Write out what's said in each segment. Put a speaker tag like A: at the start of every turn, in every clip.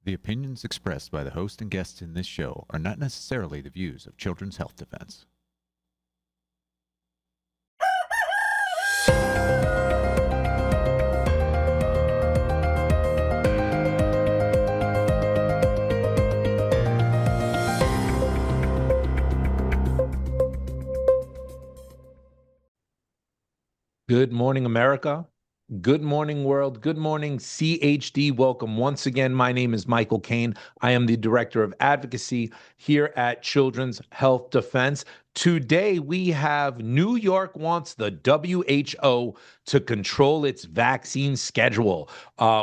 A: The opinions expressed by the host and guests in this show are not necessarily the views of Children's Health Defense.
B: Good morning, America. Good morning, world. Good morning, CHD. Welcome once again. My name is Michael Kane. I am the Director of Advocacy here at Children's Health Defense. Today, we have New York wants the WHO to control its vaccine schedule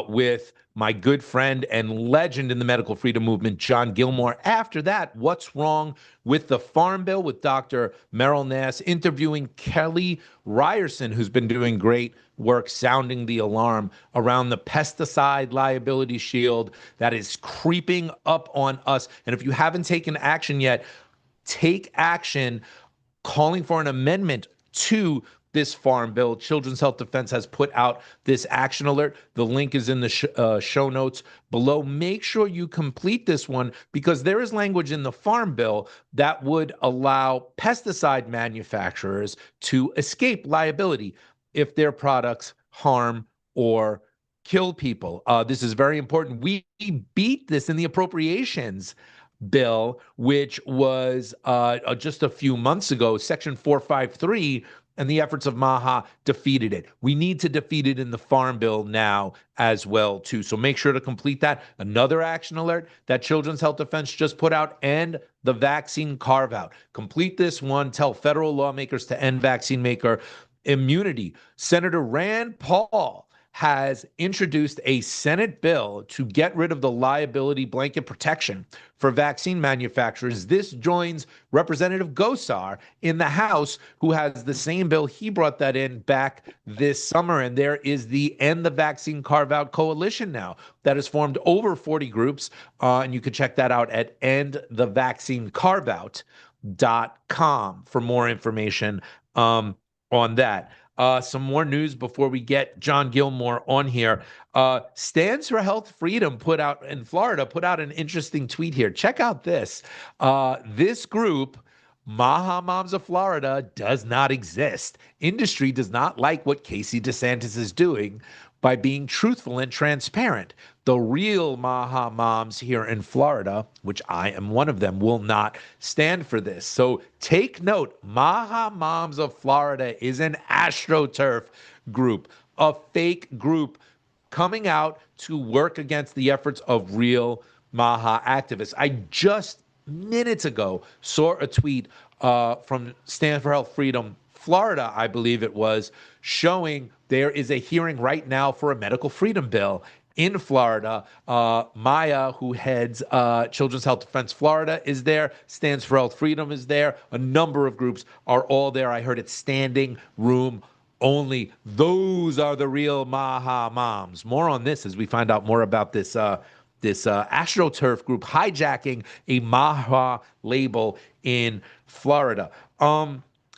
B: with my good friend and legend in the medical freedom movement, John Gilmore. After that, what's wrong with the Farm Bill with Dr. Meryl Nass, interviewing Kelly Ryerson, who's been doing great work sounding the alarm around the pesticide liability shield that is creeping up on us. And if you haven't taken action yet, take action calling for an amendment to this Farm Bill. Children's Health Defense has put out this action alert. The link is in the show notes below. Make sure you complete this one because there is language in the Farm Bill that would allow pesticide manufacturers to escape liability if their products harm or kill people. This is very important. We beat this in the appropriations bill, which was just a few months ago, Section 453, and the efforts of MAHA defeated it. We need to defeat it in the Farm Bill now as well, too. So make sure to complete that. Another action alert that Children's Health Defense just put out, and the vaccine carve-out. Complete this one. Tell federal lawmakers to end vaccine maker immunity. Senator Rand Paul has introduced a Senate bill to get rid of the liability blanket protection for vaccine manufacturers. This joins Representative Gosar in the House, who has the same bill. He brought that in back this summer, and there is the End the Vaccine Carve-Out Coalition now that has formed over 40 groups, and you can check that out at endthevaccinecarveout.com for more information on that. Some more news before we get John Gilmore on here. Stands for Health Freedom in Florida put out an interesting tweet here. Check out this. This group, MAHA Moms of Florida, does not exist. Industry does not like what Casey DeSantis is doing by being truthful and transparent. The real MAHA moms here in Florida, which I am one of them, will not stand for this. So take note, MAHA Moms of Florida is an AstroTurf group, a fake group coming out to work against the efforts of real MAHA activists. I just minutes ago saw a tweet from Stand for Health Freedom Florida, I believe it was, showing there is a hearing right now for a medical freedom bill in Florida. Maya, who heads Children's Health Defense Florida, is there. Stands for Health Freedom is there. A number of groups are all there. I heard it's standing room only. Those are the real MAHA moms. More on this as we find out more about this AstroTurf group hijacking a MAHA label in Florida.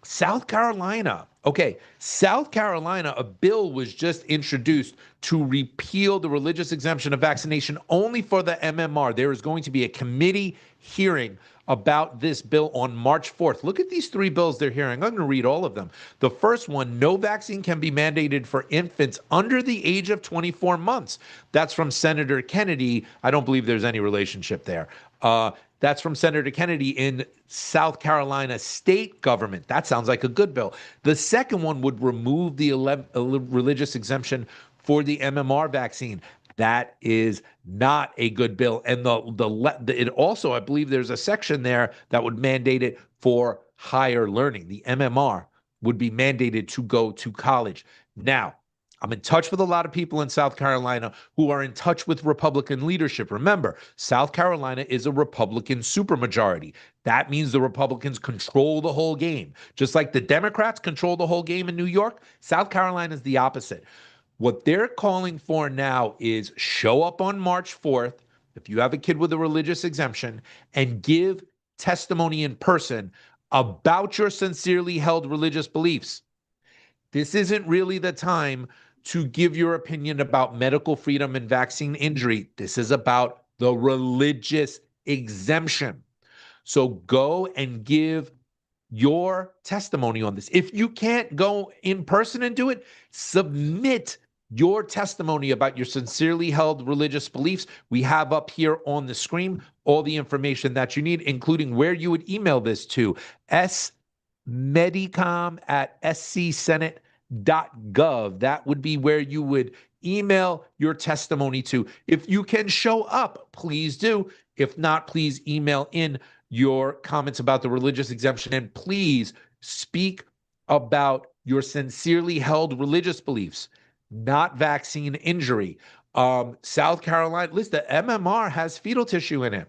B: South Carolina. Okay, South Carolina, a bill was just introduced to repeal the religious exemption of vaccination only for the MMR. There is going to be a committee hearing about this bill on March 4th. Look at these three bills they're hearing. I'm going to read all of them. The first one, no vaccine can be mandated for infants under the age of 24 months. That's from Senator Kennedy. I don't believe there's any relationship there. That's from Senator Kennedy in South Carolina state government. That sounds like a good bill. The second one would remove the religious exemption for the MMR vaccine. That is not a good bill. And it also, I believe there's a section there that would mandate it for higher learning. The MMR would be mandated to go to college. Now, I'm in touch with a lot of people in South Carolina who are in touch with Republican leadership. Remember, South Carolina is a Republican supermajority. That means the Republicans control the whole game. Just like the Democrats control the whole game in New York, South Carolina is the opposite. What they're calling for now is show up on March 4th, if you have a kid with a religious exemption, and give testimony in person about your sincerely held religious beliefs. This isn't really the time to give your opinion about medical freedom and vaccine injury. This is about the religious exemption. So go and give your testimony on this. If you can't go in person and do it, submit your testimony about your sincerely held religious beliefs. We have up here on the screen all the information that you need, including where you would email this to, smedicom@scsenate.gov. That would be where you would email your testimony to. If you can show up, please do. If not, please email in your comments about the religious exemption, and please speak about your sincerely held religious beliefs, not vaccine injury. South Carolina, listen, the MMR has fetal tissue in it.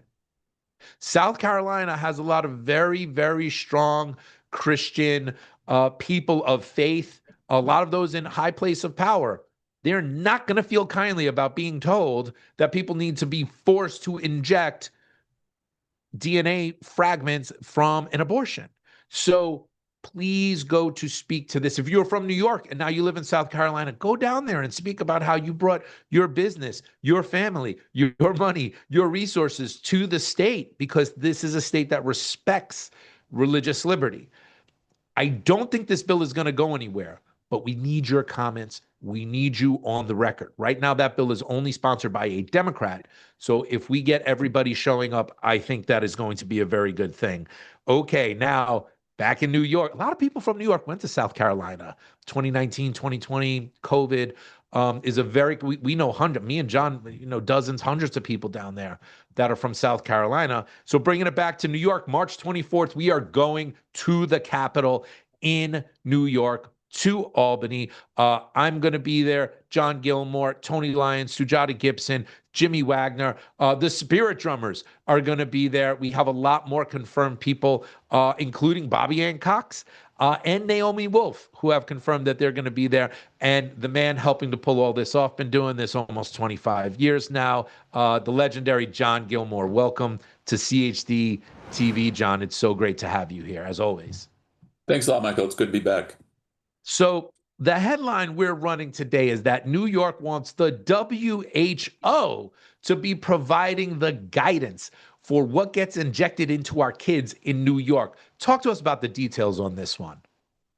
B: South Carolina has a lot of very, very strong Christian people of faith, a lot of those in high place of power. They're not going to feel kindly about being told that people need to be forced to inject DNA fragments from an abortion. So please go to speak to this. If you're from New York and now you live in South Carolina, go down there and speak about how you brought your business, your family, your money, your resources to the state, because this is a state that respects religious liberty. I don't think this bill is going to go anywhere, but we need your comments. We need you on the record. Right now, that bill is only sponsored by a Democrat. So if we get everybody showing up, I think that is going to be a very good thing. Okay, now back in New York, a lot of people from New York went to South Carolina. 2019, 2020, COVID is a very, we know me and John, dozens, hundreds of people down there that are from South Carolina. So bringing it back to New York, March 24th, we are going to the Capitol in New York, to Albany. I'm going to be there. John Gilmore, Tony Lyons, Sujata Gibson, Jimmy Wagner. The Spirit Drummers are going to be there. We have a lot more confirmed people, including Bobby Ann Cox and Naomi Wolf, who have confirmed that they're going to be there. And the man helping to pull all this off, been doing this almost 25 years now, the legendary John Gilmore. Welcome to CHD TV, John. It's so great to have you here, as always.
C: Thanks a lot, Michael. It's good to be back.
B: So the headline we're running today is that New York wants the WHO to be providing the guidance for what gets injected into our kids in New York. Talk to us about the details on this one.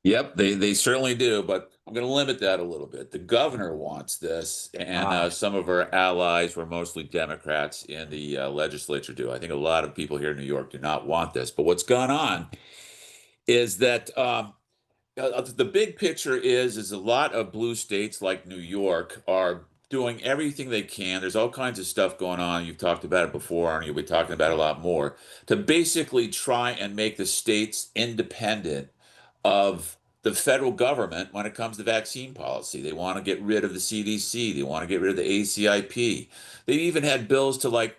C: Yep, they certainly do, but I'm going to limit that a little bit. The governor wants this, and some of our allies, were mostly Democrats in the legislature, do. I think a lot of people here in New York do not want this. But what's gone on is that the big picture is a lot of blue states like New York are doing everything they can. There's all kinds of stuff going on. You've talked about it before, and you'll be talking about it a lot more, to basically try and make the states independent of the federal government when it comes to vaccine policy. They want to get rid of the CDC. They want to get rid of the ACIP. They've even had bills to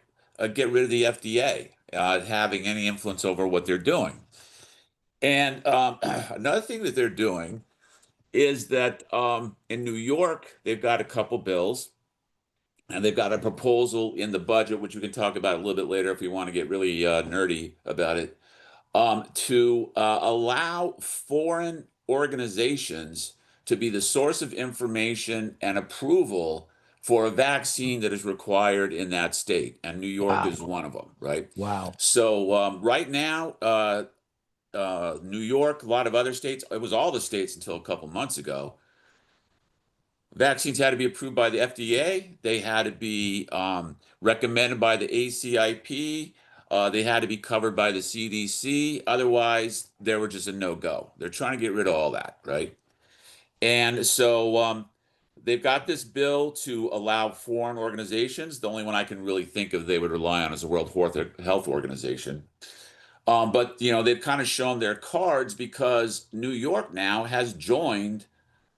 C: get rid of the FDA having any influence over what they're doing. And another thing that they're doing is that in New York, they've got a couple bills, and they've got a proposal in the budget, which we can talk about a little bit later if you want to get really nerdy about it, to allow foreign organizations to be the source of information and approval for a vaccine that is required in that state. And New York is one of them, right?
B: Wow.
C: So right now, New York, a lot of other states, it was all the states until a couple months ago, vaccines had to be approved by the FDA. They had to be recommended by the ACIP. They had to be covered by the CDC. Otherwise, they were just a no-go. They're trying to get rid of all that, right? And so they've got this bill to allow foreign organizations. The only one I can really think of they would rely on is the World Health Organization. But, they've kind of shown their cards because New York now has joined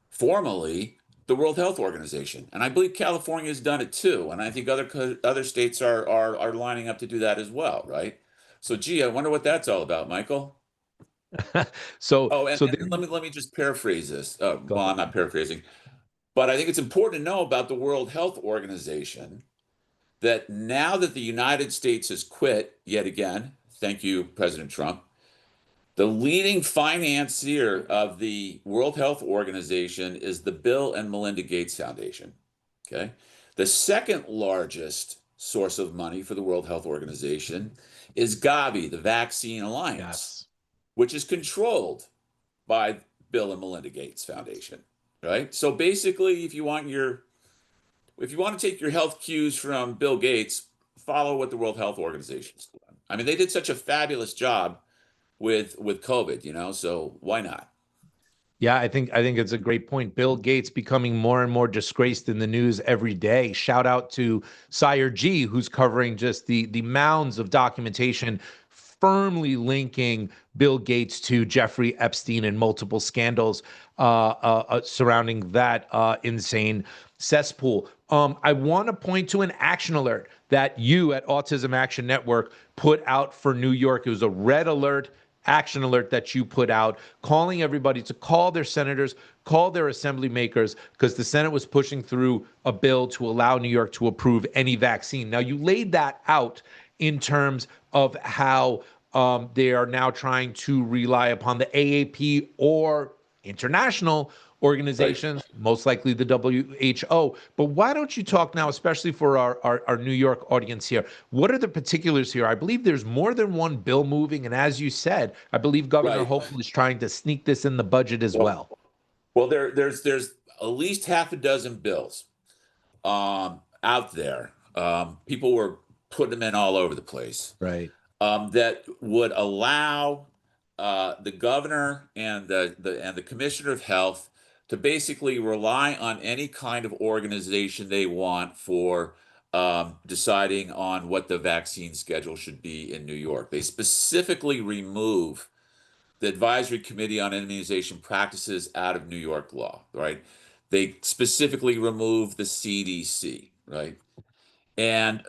C: formally the World Health Organization. And I believe California has done it too. And I think other states are lining up to do that as well, right? So, gee, I wonder what that's all about, Michael. And let me just paraphrase this. I'm not paraphrasing, but I think it's important to know about the World Health Organization that now that the United States has quit yet again, thank you, President Trump, the leading financier of the World Health Organization is the Bill and Melinda Gates Foundation. Okay. The second largest source of money for the World Health Organization is Gavi, the Vaccine Alliance,
B: Yes.
C: which is controlled by Bill and Melinda Gates Foundation, right? So basically, if you want to take your health cues from Bill Gates, follow what the World Health Organization is doing. I mean, they did such a fabulous job with COVID, so why not?
B: Yeah, I think it's a great point. Bill Gates becoming more and more disgraced in the news every day. Shout out to Sire G, who's covering just the mounds of documentation firmly linking Bill Gates to Jeffrey Epstein and multiple scandals surrounding that insane cesspool. I want to point to an action alert that you at Autism Action Network put out for New York. It was a red alert, action alert that you put out, calling everybody to call their senators, call their assembly makers, because the Senate was pushing through a bill to allow New York to approve any vaccine. Now, you laid that out in terms of how they are now trying to rely upon the AAP or international organizations, right, most likely the WHO. But why don't you talk now, especially for our New York audience here, what are the particulars here? I believe there's more than one bill moving. And as you said, I believe Governor Hochul is trying to sneak this in the budget as well.
C: Well, there's at least half a dozen bills out there. People were putting them in all over the place.
B: Right.
C: That would allow the governor and the commissioner of health to basically rely on any kind of organization they want for deciding on what the vaccine schedule should be in New York. They specifically remove the Advisory Committee on Immunization Practices out of New York law, right? They specifically remove the CDC, right? And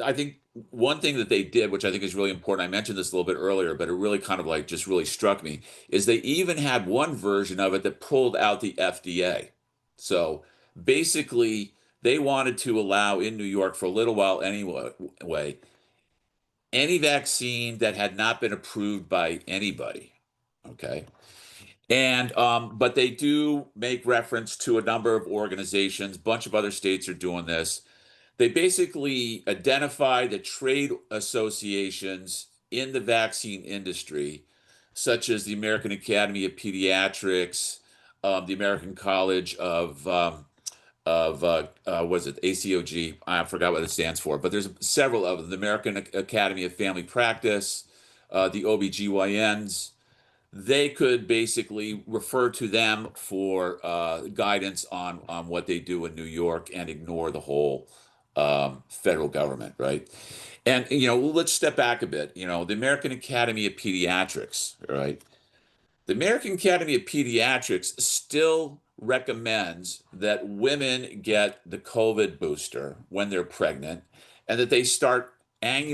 C: I think one thing that they did, which I think is really important, I mentioned this a little bit earlier, but it really kind of like just really struck me, is they even had one version of it that pulled out the FDA. So basically, they wanted to allow in New York for a little while anyway, any vaccine that had not been approved by anybody, okay? And but they do make reference to a number of organizations. A bunch of other states are doing this. They basically identify the trade associations in the vaccine industry, such as the American Academy of Pediatrics, the American College of was it ACOG? I forgot what it stands for, but there's several of them. The American Academy of Family Practice, the OBGYNs. They could basically refer to them for guidance on what they do in New York and ignore the whole federal government, right? And let's step back a bit. The American Academy of Pediatrics, right? The American Academy of Pediatrics still recommends that women get the COVID booster when they're pregnant, and that they start at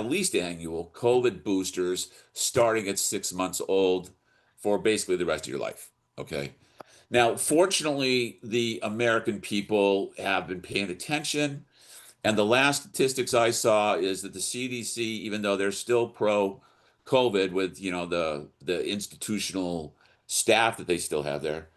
C: least annual COVID boosters starting at 6 months old for basically the rest of your life. Okay. Now, fortunately, the American people have been paying attention. And the last statistics I saw is that the CDC, even though they're still pro COVID with, the institutional staff that they still have there,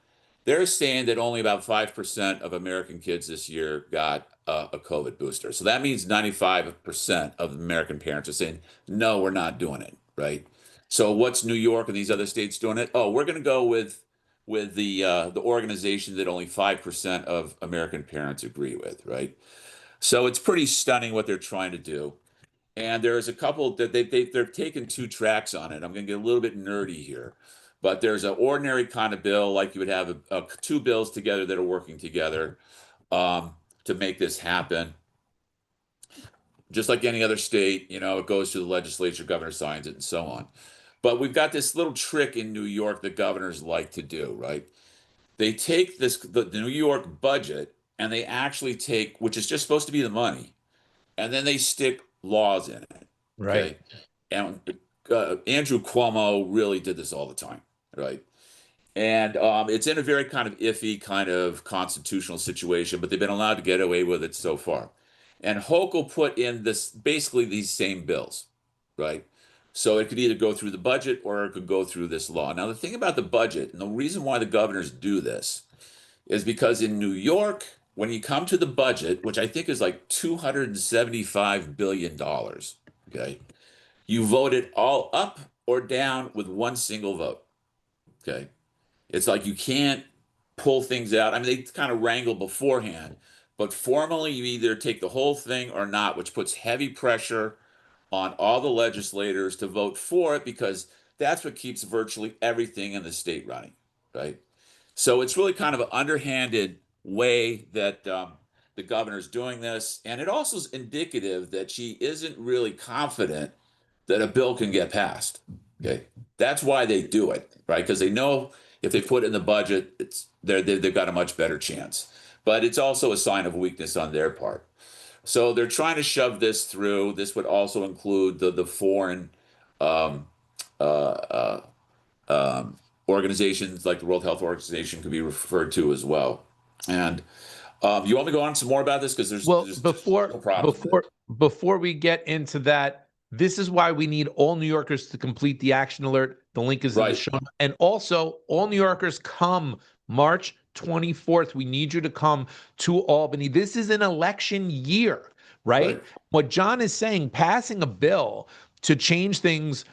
C: they're saying that only about 5% of American kids this year got a COVID booster. So that means 95% of American parents are saying, no, we're not doing it, right? So what's New York and these other states doing it? Oh, we're going to go with the organization that only 5% of American parents agree with, right? So it's pretty stunning what they're trying to do. And there's a couple that they're taking two tracks on it. I'm going to get a little bit nerdy here. But there's an ordinary kind of bill, like you would have two bills together that are working together to make this happen. Just like any other state, it goes to the legislature, governor signs it, and so on. But we've got this little trick in New York that governors like to do, right? They take the New York budget, and they actually take, which is just supposed to be the money, and then they stick laws in it.
B: Right.
C: Okay? And Andrew Cuomo really did this all the time, right? And it's in a very kind of iffy kind of constitutional situation, but they've been allowed to get away with it so far. And Hochul put in basically these same bills, right? So it could either go through the budget or it could go through this law. Now, the thing about the budget, and the reason why the governors do this, is because in New York, when you come to the budget, which I think is like $275 billion, okay, you vote it all up or down with one single vote, okay? It's like you can't pull things out. I mean, they kind of wrangle beforehand, but formally, you either take the whole thing or not, which puts heavy pressure on all the legislators to vote for it because that's what keeps virtually everything in the state running, right? So it's really kind of an underhanded way that the governor's doing this. And it also is indicative that she isn't really confident that a bill can get passed. Okay. That's why they do it, right? Because they know if they put it in the budget, they've got a much better chance. But it's also a sign of weakness on their part. So they're trying to shove this through. This would also include the foreign um, uh, uh, organizations like the World Health Organization could be referred to as well. And you want me to go on some more about this because there's
B: before
C: no problem
B: before we get into that, this is why we need all New Yorkers to complete the action alert. The link is in the show, and also all New Yorkers come March 24th. We need you to come to Albany. This is an election year, right? What John is saying, passing a bill to change things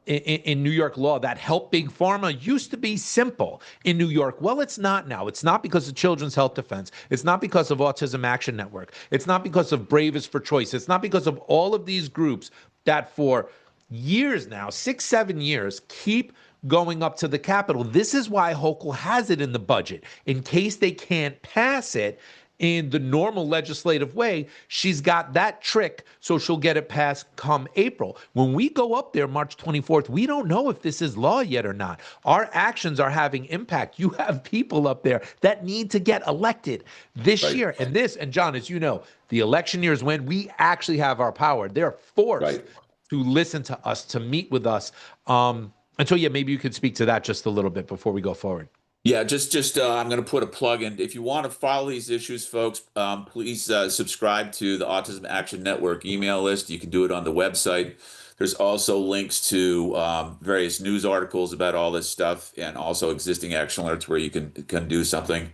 B: in New York law that help big pharma used to be simple in New York. Well, it's not now. It's not because of Children's Health Defense. It's not because of Autism Action Network. It's not because of Bravest for Choice. It's not because of all of these groups that for years now, 6-7 years, keep going up to the Capitol. This is why Hochul has it in the budget. In case they can't pass it in the normal legislative way, she's got that trick, so she'll get it passed come April. When we go up there March 24th, we don't know if this is law yet or not. Our actions are having impact. You have people up there that need to get elected this year. And John, as you know, the election year is when we actually have our power. They're forced to listen to us, to meet with us. And so, yeah, maybe you could speak to that just a little bit before we go forward.
C: Yeah, just I'm going to put a plug in. If you want to follow these issues, folks, please subscribe to the Autism Action Network email list. You can do it on the website. There's also links to various news articles about all this stuff, and also existing action alerts where you can do something.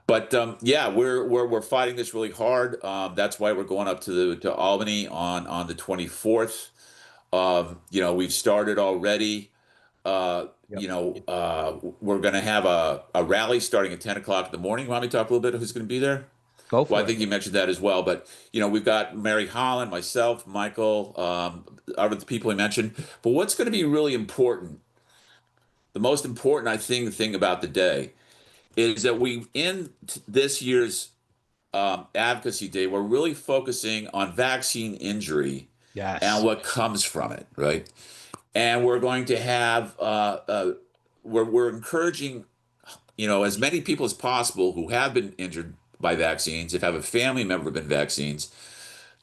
C: But yeah, we're fighting this really hard. That's why we're going up to Albany on the 24th. We've started already. We're going to have a rally starting at 10 o'clock in the morning. You want me to talk a little bit of who's going to be there?
B: Go for it.
C: I think you mentioned that as well. But, we've got Mary Holland, myself, Michael, other people we mentioned. But what's going to be really important, the most important, I think, thing about the day is that in this year's Advocacy Day, we're really focusing on vaccine injury and what comes from it, right? And we're going to have, we're encouraging, as many people as possible who have been injured by vaccines, if have a family member been vaccines,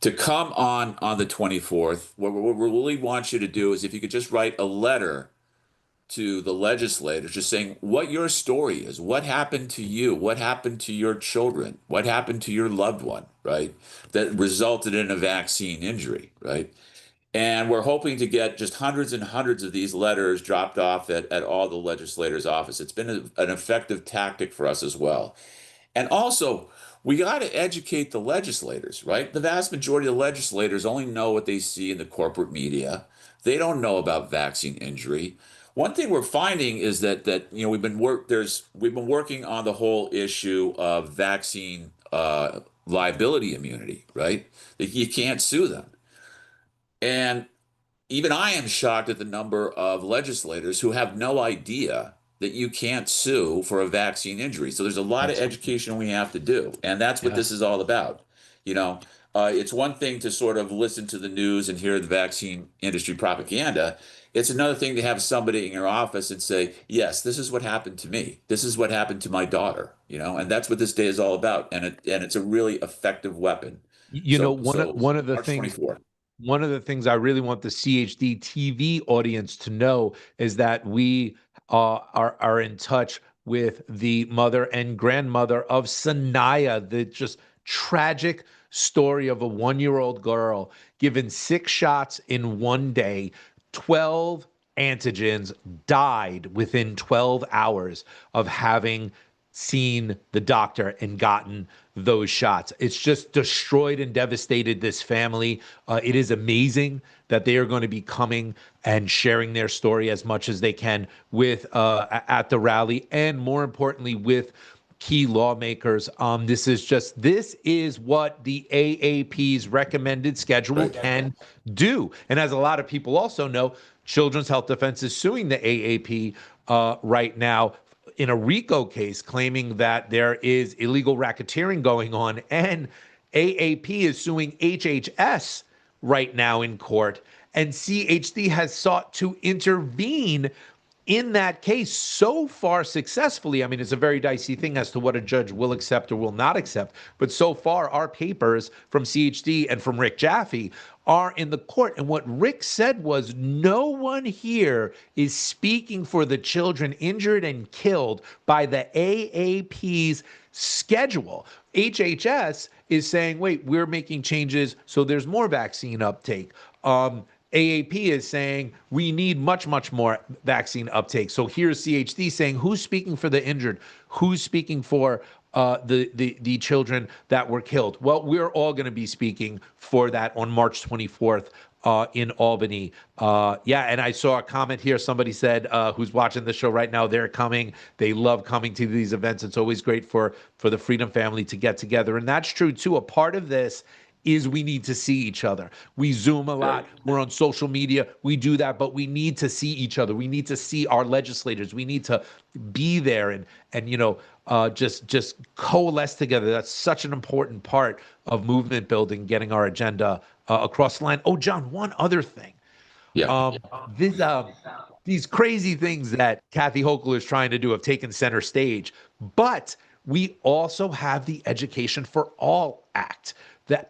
C: to come on the 24th. What we really want you to do is if you could just write a letter to the legislators just saying what your story is, what happened to you, what happened to your children, what happened to your loved one, right? That resulted in a vaccine injury, right? And we're hoping to get just hundreds and hundreds of these letters dropped off at all the legislators' office. It's been an effective tactic for us as well. And also, we got to educate the legislators, right? The vast majority of the legislators only know what they see in the corporate media. They don't know about vaccine injury. One thing we're finding is that we've been working on the whole issue of vaccine liability immunity, right? That you can't sue them. And even I am shocked at the number of legislators who have no idea that you can't sue for a vaccine injury. So there's a lot of education we have to do. And that's what this is all about. It's one thing to sort of listen to the news and hear the vaccine industry propaganda. It's another thing to have somebody in your office and say, yes, this is what happened to me. This is what happened to my daughter, and that's what this day is all about. And it's a really effective weapon.
B: One of the
C: March
B: things
C: 24th.
B: One of the things I really want the CHD TV audience to know is that we are in touch with the mother and grandmother of Sanaya, the just tragic story of a 1-year-old girl given 6 shots in one day, 12 antigens, died within 12 hours of having seen the doctor and gotten those shots. It's just destroyed and devastated this family. It is amazing that they are going to be coming and sharing their story as much as they can with at the rally, and more importantly with key lawmakers. This is what the AAP's recommended schedule can do. And as a lot of people also know, Children's Health Defense is suing the AAP right now in a RICO case, claiming that there is illegal racketeering going on. And AAP is suing HHS right now in court. And CHD has sought to intervene in that case so far successfully. I mean, it's a very dicey thing as to what a judge will accept or will not accept. But so far, our papers from CHD and from Rick Jaffe are in the court. And what Rick said was, no one here is speaking for the children injured and killed by the AAP's schedule. HHS is saying, wait, we're making changes so there's more vaccine uptake. AAP is saying we need much, much more vaccine uptake. So here's CHD saying, who's speaking for the injured? Who's speaking for the children that were killed? Well, we're all going to be speaking for that on March 24th in Albany. And I saw a comment here. Somebody said, who's watching the show right now, they're coming. They love coming to these events. It's always great for the Freedom family to get together. And that's true, too. A part of this is we need to see each other. We Zoom a lot. We're on social media. We do that, but we need to see each other. We need to see our legislators. We need to be there and just coalesce together. That's such an important part of movement building, getting our agenda across the line. Oh, John, one other thing. These crazy things that Kathy Hochul is trying to do have taken center stage, but we also have the Education for All Act.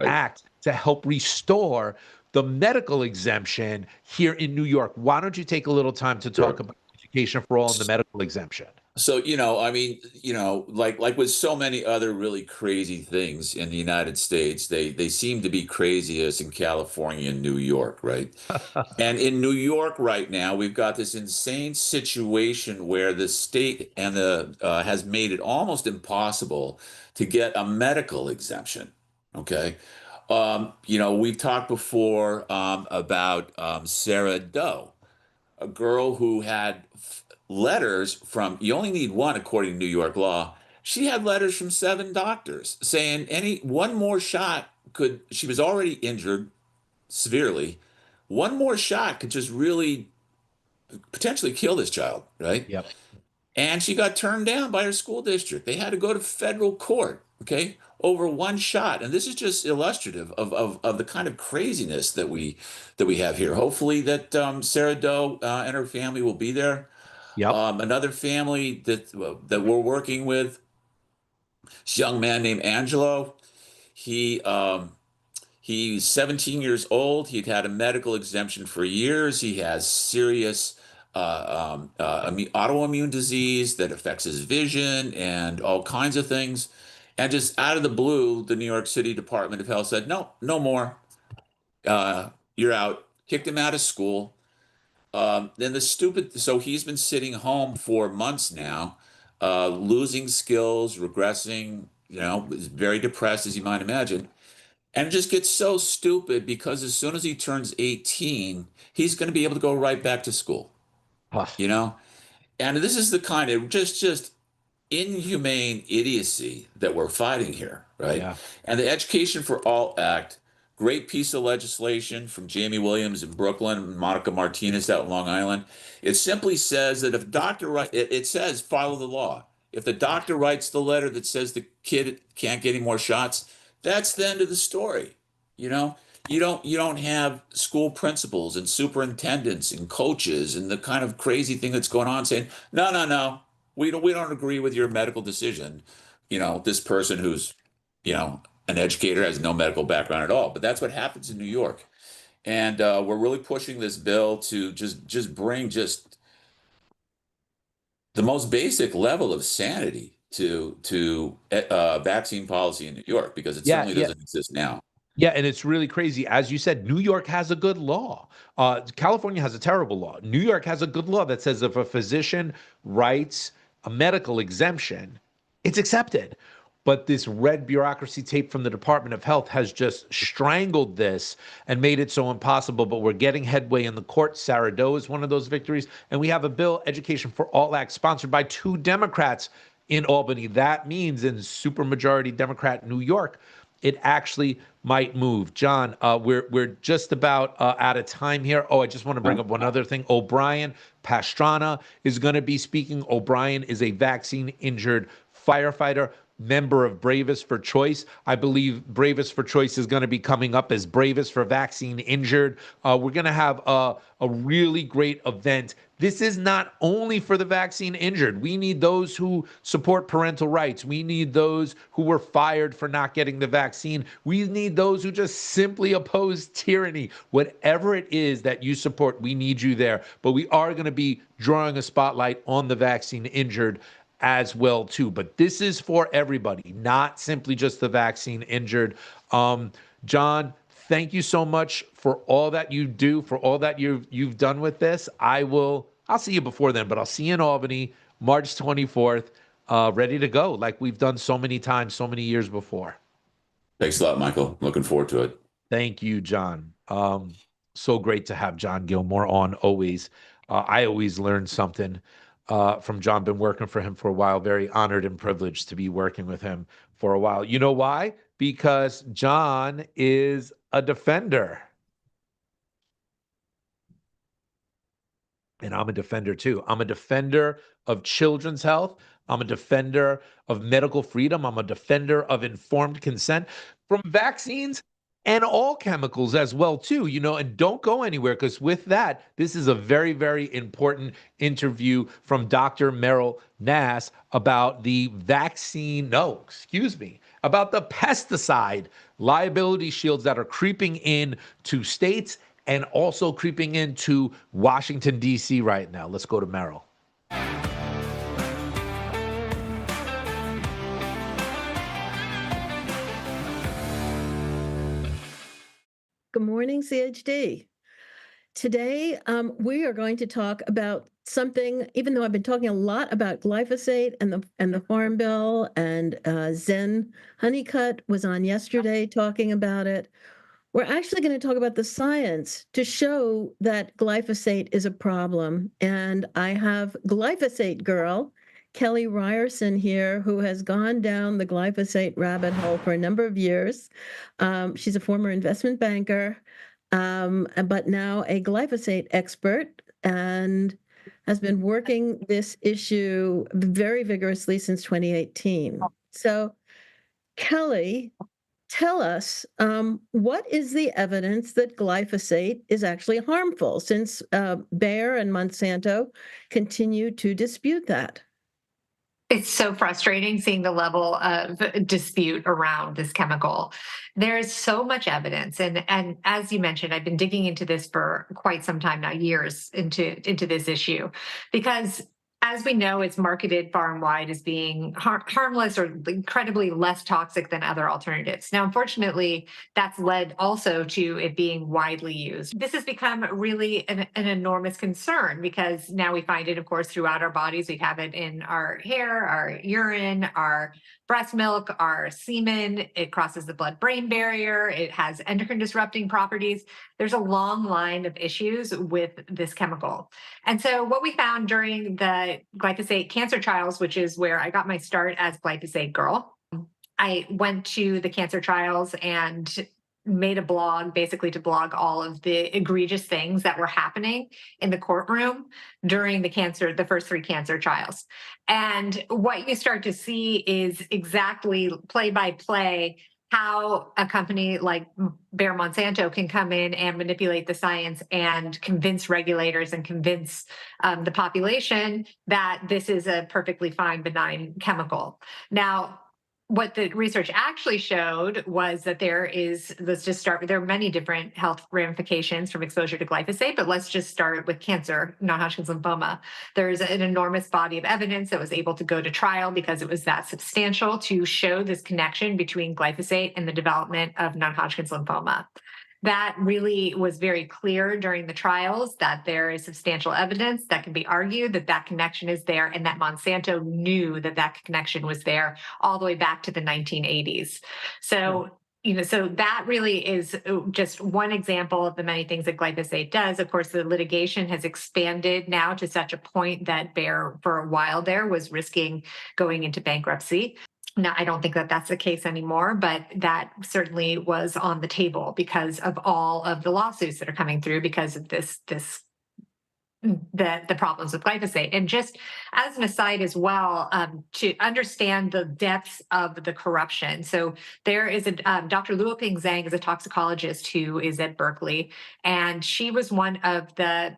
B: Act to help restore the medical exemption here in New York. Why don't you take a little time to talk about Education for All and the medical exemption?
C: So, like with so many other really crazy things in the United States, they seem to be craziest in California and New York, right? And in New York right now, we've got this insane situation where the state and has made it almost impossible to get a medical exemption. Okay. We've talked before about Sarah Doe, a girl who had letters from, you only need one according to New York law. She had letters from 7 doctors saying one more shot she was already injured severely. One more shot could just really potentially kill this child, right?
B: Yep.
C: And she got turned down by her school district. They had to go to federal court, okay, over one shot. And this is just illustrative of the kind of craziness that we have here. Hopefully that Sarah Doe and her family will be there.
B: Yep.
C: Another family that we're working with, this young man named Angelo. He's 17 years old. He'd had a medical exemption for years. He has serious autoimmune disease that affects his vision and all kinds of things. And just out of the blue, the New York City Department of Health said, no more. You're out. Kicked him out of school. So he's been sitting home for months now, losing skills, regressing, is very depressed, as you might imagine. And it just gets so stupid because as soon as he turns 18, he's going to be able to go right back to school. And this is the kind of just inhumane idiocy that we're fighting here, right?
B: Yeah.
C: And the Education for All Act, great piece of legislation from Jamie Williams in Brooklyn and Monica Martinez out in Long Island. It simply says that if it says follow the law. If the doctor writes the letter that says the kid can't get any more shots, that's the end of the story. You don't have school principals and superintendents and coaches and the kind of crazy thing that's going on saying, no, we don't agree with your medical decision. This person who's, an educator has no medical background at all. But that's what happens in New York. And we're really pushing this bill to just bring just the most basic level of sanity to vaccine policy in New York, because it certainly doesn't exist now.
B: Yeah, and it's really crazy. As you said, New York has a good law. California has a terrible law. New York has a good law that says if a physician writes a medical exemption, it's accepted. But this red bureaucracy tape from the Department of Health has just strangled this and made it so impossible. But we're getting headway in the court. Sarah Doe is one of those victories. And we have a bill, Education for All Act, sponsored by 2 Democrats in Albany. That means in supermajority Democrat New York, it actually might move. John, we're just about out of time here. Oh, I just want to bring up one other thing. O'Brien Pastrana is going to be speaking. O'Brien is a vaccine-injured firefighter, member of Bravest for Choice. I believe Bravest for Choice is going to be coming up as Bravest for Vaccine Injured. We're going to have a really great event. This is not only for the vaccine injured. We need those who support parental rights. We need those who were fired for not getting the vaccine. We need those who just simply oppose tyranny. Whatever it is that you support, we need you there. But we are going to be drawing a spotlight on the vaccine injured as well too. But this is for everybody, not simply just the vaccine injured. John, thank you so much for all that you do, for all that you've done with this. I'll see you before then, but I'll see you in Albany, March 24th, ready to go, like we've done so many times, so many years before.
C: Thanks a lot, Michael. Looking forward to it.
B: Thank you, John. So great to have John Gilmore on always. I always learn something from John. Been working for him for a while. Very honored and privileged to be working with him for a while. You know why? Because John is a defender. And I'm a defender too. I'm a defender of children's health. I'm a defender of medical freedom. I'm a defender of informed consent from vaccines and all chemicals as well too, and don't go anywhere, because with that, this is a very, very important interview from Dr. Meryl Nass about the about the pesticide liability shields that are creeping in to states and also creeping into Washington, D.C. right now. Let's go to Meryl.
D: Good morning, CHD. Today, we are going to talk about something, even though I've been talking a lot about glyphosate and the Farm Bill, and Zen Honeycutt was on yesterday talking about it. We're actually going to talk about the science to show that glyphosate is a problem. And I have glyphosate girl, Kelly Ryerson here, who has gone down the glyphosate rabbit hole for a number of years. She's a former investment banker, but now a glyphosate expert, and has been working this issue very vigorously since 2018. So, Kelly, tell us, what is the evidence that glyphosate is actually harmful, since Bayer and Monsanto continue to dispute that?
E: It's so frustrating seeing the level of dispute around this chemical. There's so much evidence. And as you mentioned, I've been digging into this for quite some time now, years into this issue, because as we know, it's marketed far and wide as being harmless or incredibly less toxic than other alternatives. Now, unfortunately, that's led also to it being widely used. This has become really an enormous concern, because now we find it, of course, throughout our bodies. We have it in our hair, our urine, our breast milk, our semen. It crosses the blood-brain barrier. It has endocrine disrupting properties. There's a long line of issues with this chemical. And so what we found during the glyphosate cancer trials, which is where I got my start as glyphosate girl, I went to the cancer trials and made a blog basically to blog all of the egregious things that were happening in the courtroom during the first 3 cancer trials. And what you start to see is exactly play by play how a company like Bayer Monsanto can come in and manipulate the science and convince regulators and convince the population that this is a perfectly fine, benign chemical. Now, what the research actually showed was that there are many different health ramifications from exposure to glyphosate, but let's just start with cancer, non-Hodgkin's lymphoma. There's an enormous body of evidence that was able to go to trial because it was that substantial to show this connection between glyphosate and the development of non-Hodgkin's lymphoma. That really was very clear during the trials that there is substantial evidence that can be argued that that connection is there, and that Monsanto knew that that connection was there all the way back to the 1980s. So, so that really is just one example of the many things that glyphosate does. Of course, the litigation has expanded now to such a point that Bayer, for a while there, was risking going into bankruptcy. Now, I don't think that that's the case anymore, but that certainly was on the table because of all of the lawsuits that are coming through because of the problems with glyphosate. And just as an aside as well, to understand the depths of the corruption. So there is a Dr. Luoping Zhang is a toxicologist who is at Berkeley, and she was one of the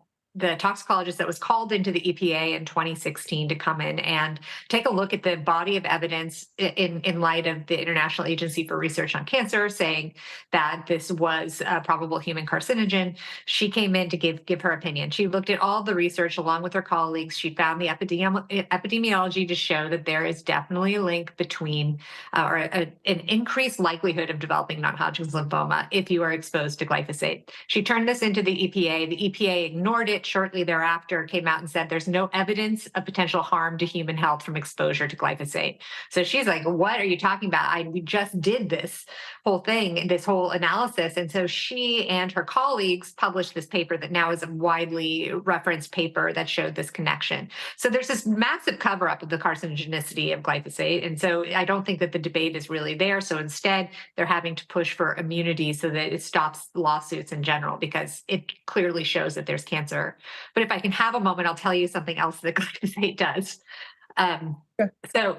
E: toxicologist that was called into the EPA in 2016 to come in and take a look at the body of evidence in light of the International Agency for Research on Cancer saying that this was a probable human carcinogen. She came in to give her opinion. She looked at all the research along with her colleagues. She found the epidemiology to show that there is definitely a link between an increased likelihood of developing non-Hodgkin's lymphoma if you are exposed to glyphosate. She turned this into the EPA. The EPA ignored it. Shortly thereafter, came out and said there's no evidence of potential harm to human health from exposure to glyphosate. So she's like, what are you talking about? We just did this whole thing, this whole analysis. And so she and her colleagues published this paper that now is a widely referenced paper that showed this connection. So there's this massive cover-up of the carcinogenicity of glyphosate. And so I don't think that the debate is really there. So instead, they're having to push for immunity so that it stops lawsuits in general, because it clearly shows that there's cancer. But if I can have a moment, I'll tell you something else that glyphosate does. Sure. So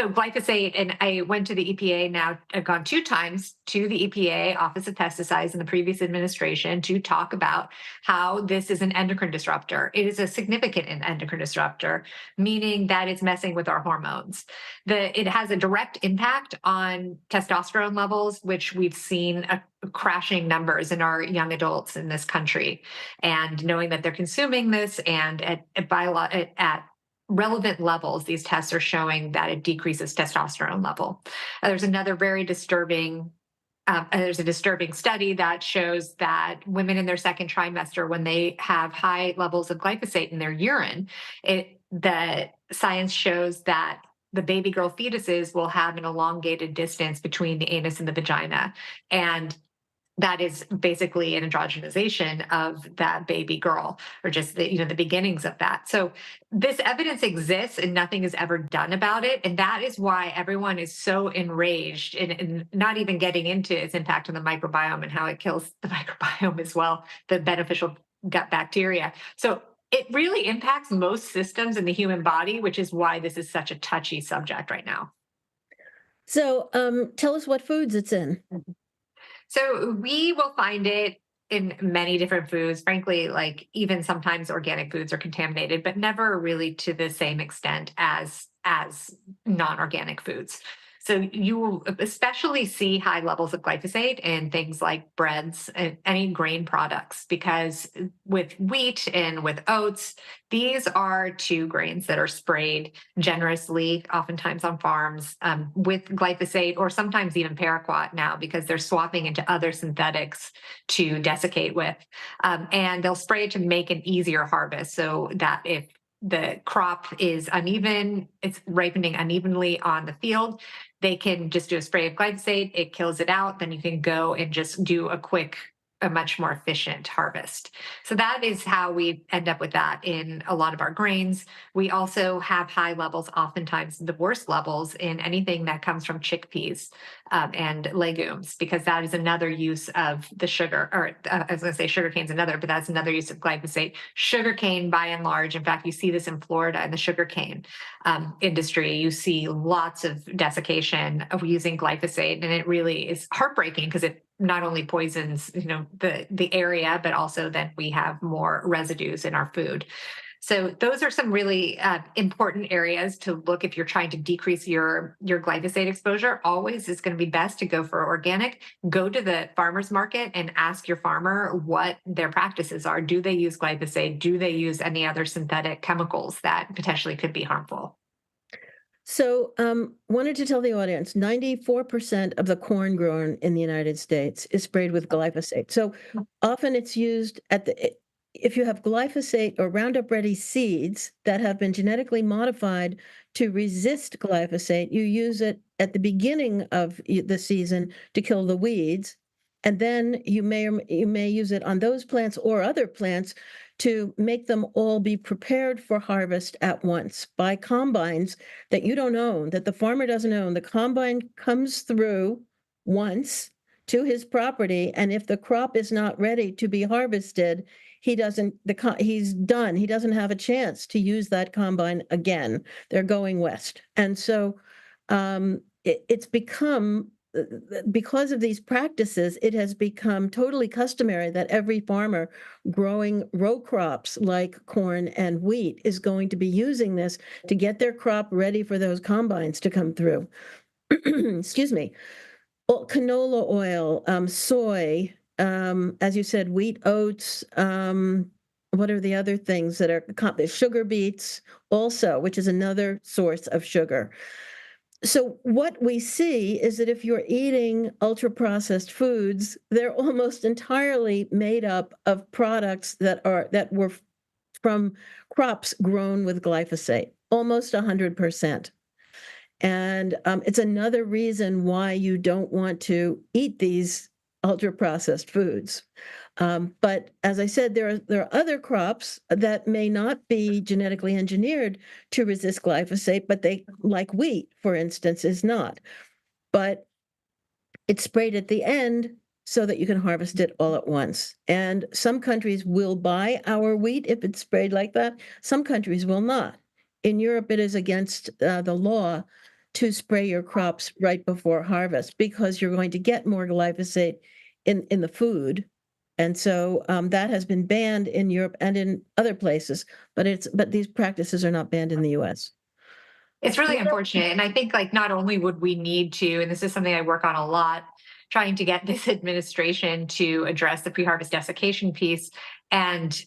E: glyphosate, and I went to the EPA now, I've gone 2 times to the EPA Office of Pesticides in the previous administration to talk about how this is an endocrine disruptor. It is a significant endocrine disruptor, meaning that it's messing with our hormones. It has a direct impact on testosterone levels, which we've seen crashing numbers in our young adults in this country. And knowing that they're consuming this and at relevant levels, these tests are showing that it decreases testosterone level. There's another very disturbing there's a disturbing study that shows that women in their second trimester, when they have high levels of glyphosate in their urine, the science shows that the baby girl fetuses will have an elongated distance between the anus and the vagina. And that is basically an androgenization of that baby girl, or just the beginnings of that. So this evidence exists and nothing is ever done about it. And that is why everyone is so enraged in not even getting into its impact on the microbiome and how it kills the microbiome as well, the beneficial gut bacteria. So it really impacts most systems in the human body, which is why this is such a touchy subject right now.
D: So tell us what foods it's in.
E: So we will find it in many different foods. Frankly, like even sometimes organic foods are contaminated, but never really to the same extent as non-organic foods. So you will especially see high levels of glyphosate in things like breads and any grain products, because with wheat and with oats, these are 2 grains that are sprayed generously, oftentimes on farms, with glyphosate, or sometimes even paraquat now, because they're swapping into other synthetics to desiccate with. And they'll spray it to make an easier harvest, so that if the crop is uneven, it's ripening unevenly on the field, they can just do a spray of glyphosate, it kills it out, then you can go and just do a much more efficient harvest. So that is how we end up with that in a lot of our grains. We also have high levels, oftentimes the worst levels, in anything that comes from chickpeas and legumes, because that is another use of the sugar, or I was going to say sugar cane is another, but that's another use of glyphosate. Sugar cane, by and large, in fact, you see this in Florida in the sugar cane industry, you see lots of desiccation of using glyphosate, and it really is heartbreaking because it not only poisons, the area, but also then we have more residues in our food. So those are some really important areas to look if you're trying to decrease your glyphosate exposure. Always is going to be best to go for organic. Go to the farmer's market and ask your farmer what their practices are. Do they use glyphosate? Do they use any other synthetic chemicals that potentially could be harmful?
D: So, wanted to tell the audience, 94% of the corn grown in the United States is sprayed with glyphosate. So often it's used if you have glyphosate or Roundup Ready seeds that have been genetically modified to resist glyphosate, you use it at the beginning of the season to kill the weeds. And then you may use it on those plants or other plants to make them all be prepared for harvest at once by combines that you don't own, that the farmer doesn't own. The combine comes through once to his property, and if the crop is not ready to be harvested, he's done. He doesn't have a chance to use that combine again. They're going west. And so it's become, because of these practices, it has become totally customary that every farmer growing row crops like corn and wheat is going to be using this to get their crop ready for those combines to come through. Excuse me. Well, canola oil, soy, as you said, wheat, oats. What are the other things that are sugar beets also, which is another source of sugar. So what we see is that if you're eating ultra-processed foods, they're almost entirely made up of products that were from crops grown with glyphosate, almost 100%. And it's another reason why you don't want to eat these ultra-processed foods. But as I said, there are other crops that may not be genetically engineered to resist glyphosate, but they, like wheat, for instance, is not. But it's sprayed at the end so that you can harvest it all at once. And some countries will buy our wheat if it's sprayed like that. Some countries will not. In Europe, it is against the law to spray your crops right before harvest because you're going to get more glyphosate in the food. And so that has been banned in Europe and in other places, but these practices are not banned in the US.
E: It's really unfortunate. And I think not only would we need to, and this is something I work on a lot, trying to get this administration to address the pre-harvest desiccation piece. And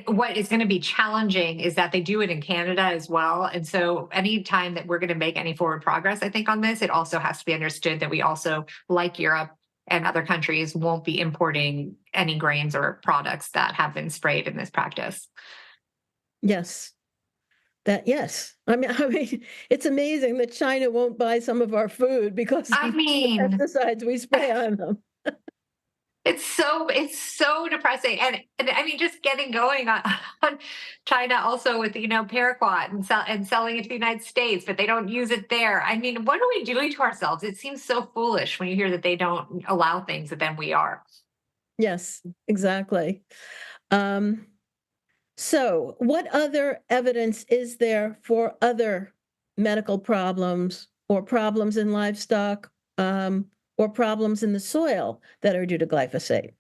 E: what is going to be challenging is that they do it in Canada as well. And so any time that we're going to make any forward progress, I think on this, it also has to be understood that we also, like Europe and other countries, won't be importing any grains or products that have been sprayed in this practice.
D: Yes. Yes. I mean, it's amazing that China won't buy some of our food because of the pesticides we spray on them.
E: It's so depressing, and I mean, just getting going on China also with paraquat and selling it to the United States, but they don't use it there. I mean, what are we doing to ourselves? It seems so foolish when you hear that they don't allow things that then we are.
D: Yes, exactly. So, what other evidence is there for other medical problems or problems in livestock? Or problems in the soil that are due to glyphosate?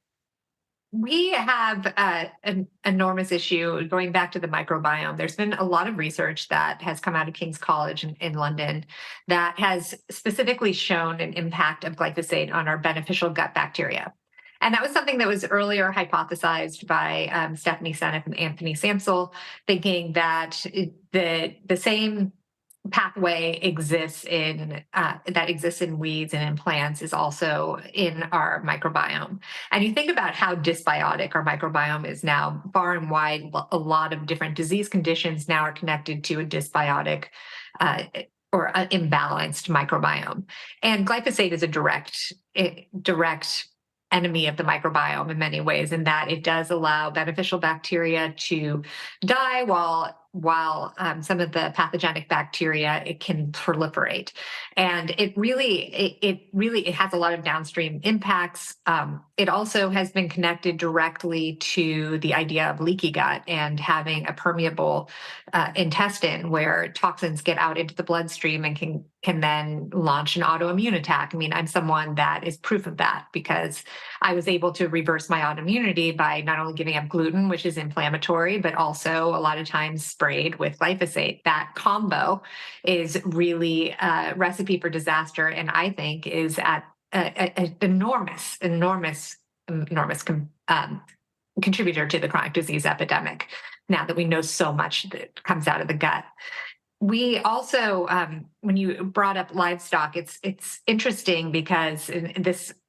E: We have an enormous issue going back to the microbiome. There's been a lot of research that has come out of King's College in London that has specifically shown an impact of glyphosate on our beneficial gut bacteria. And that was something that was earlier hypothesized by Stephanie Seneff and Anthony Samsel, thinking that the same pathway exists in weeds and in plants is also in our microbiome. And you think about how dysbiotic our microbiome is now. Far and wide, a lot of different disease conditions now are connected to a dysbiotic or an imbalanced microbiome. And glyphosate is a direct enemy of the microbiome in many ways, in that it does allow beneficial bacteria to die while some of the pathogenic bacteria, it can proliferate. And it has a lot of downstream impacts. It also has been connected directly to the idea of leaky gut and having a permeable intestine where toxins get out into the bloodstream and can then launch an autoimmune attack. I mean, I'm someone that is proof of that because I was able to reverse my autoimmunity by not only giving up gluten, which is inflammatory, but also a lot of times sprayed with glyphosate. That combo is really a recipe for disaster, and I think is at an enormous contributor to the chronic disease epidemic, now that we know so much that comes out of the gut. We also, when you brought up livestock, it's interesting because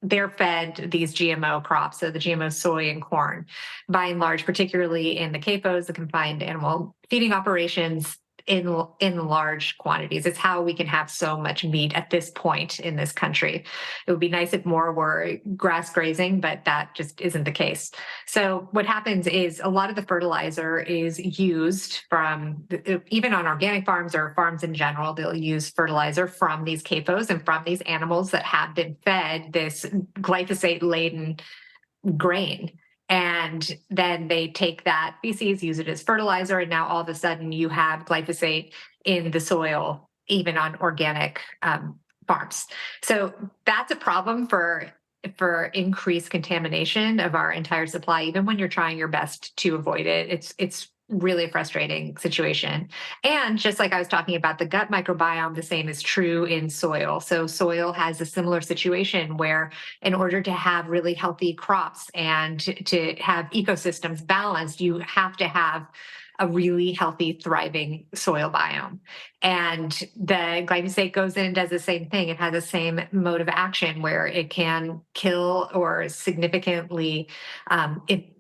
E: they're fed these GMO crops, so the GMO soy and corn, by and large, particularly in the CAFOs, the confined animal feeding operations, in large quantities. It's how we can have so much meat at this point in this country. It would be nice if more were grass grazing, but that just isn't the case. So what happens is a lot of the fertilizer is used from, even on organic farms or farms in general, they'll use fertilizer from these CAFOs and from these animals that have been fed this glyphosate-laden grain. And then they take that feces, use it as fertilizer, and now all of a sudden you have glyphosate in the soil, even on organic farms. So that's a problem for increased contamination of our entire supply, even when you're trying your best to avoid it. It's really a frustrating situation. And just like I was talking about the gut microbiome, the same is true in soil. So soil has a similar situation where in order to have really healthy crops and to have ecosystems balanced, you have to have a really healthy, thriving soil biome. And the glyphosate goes in and does the same thing. It has the same mode of action where it can kill or significantly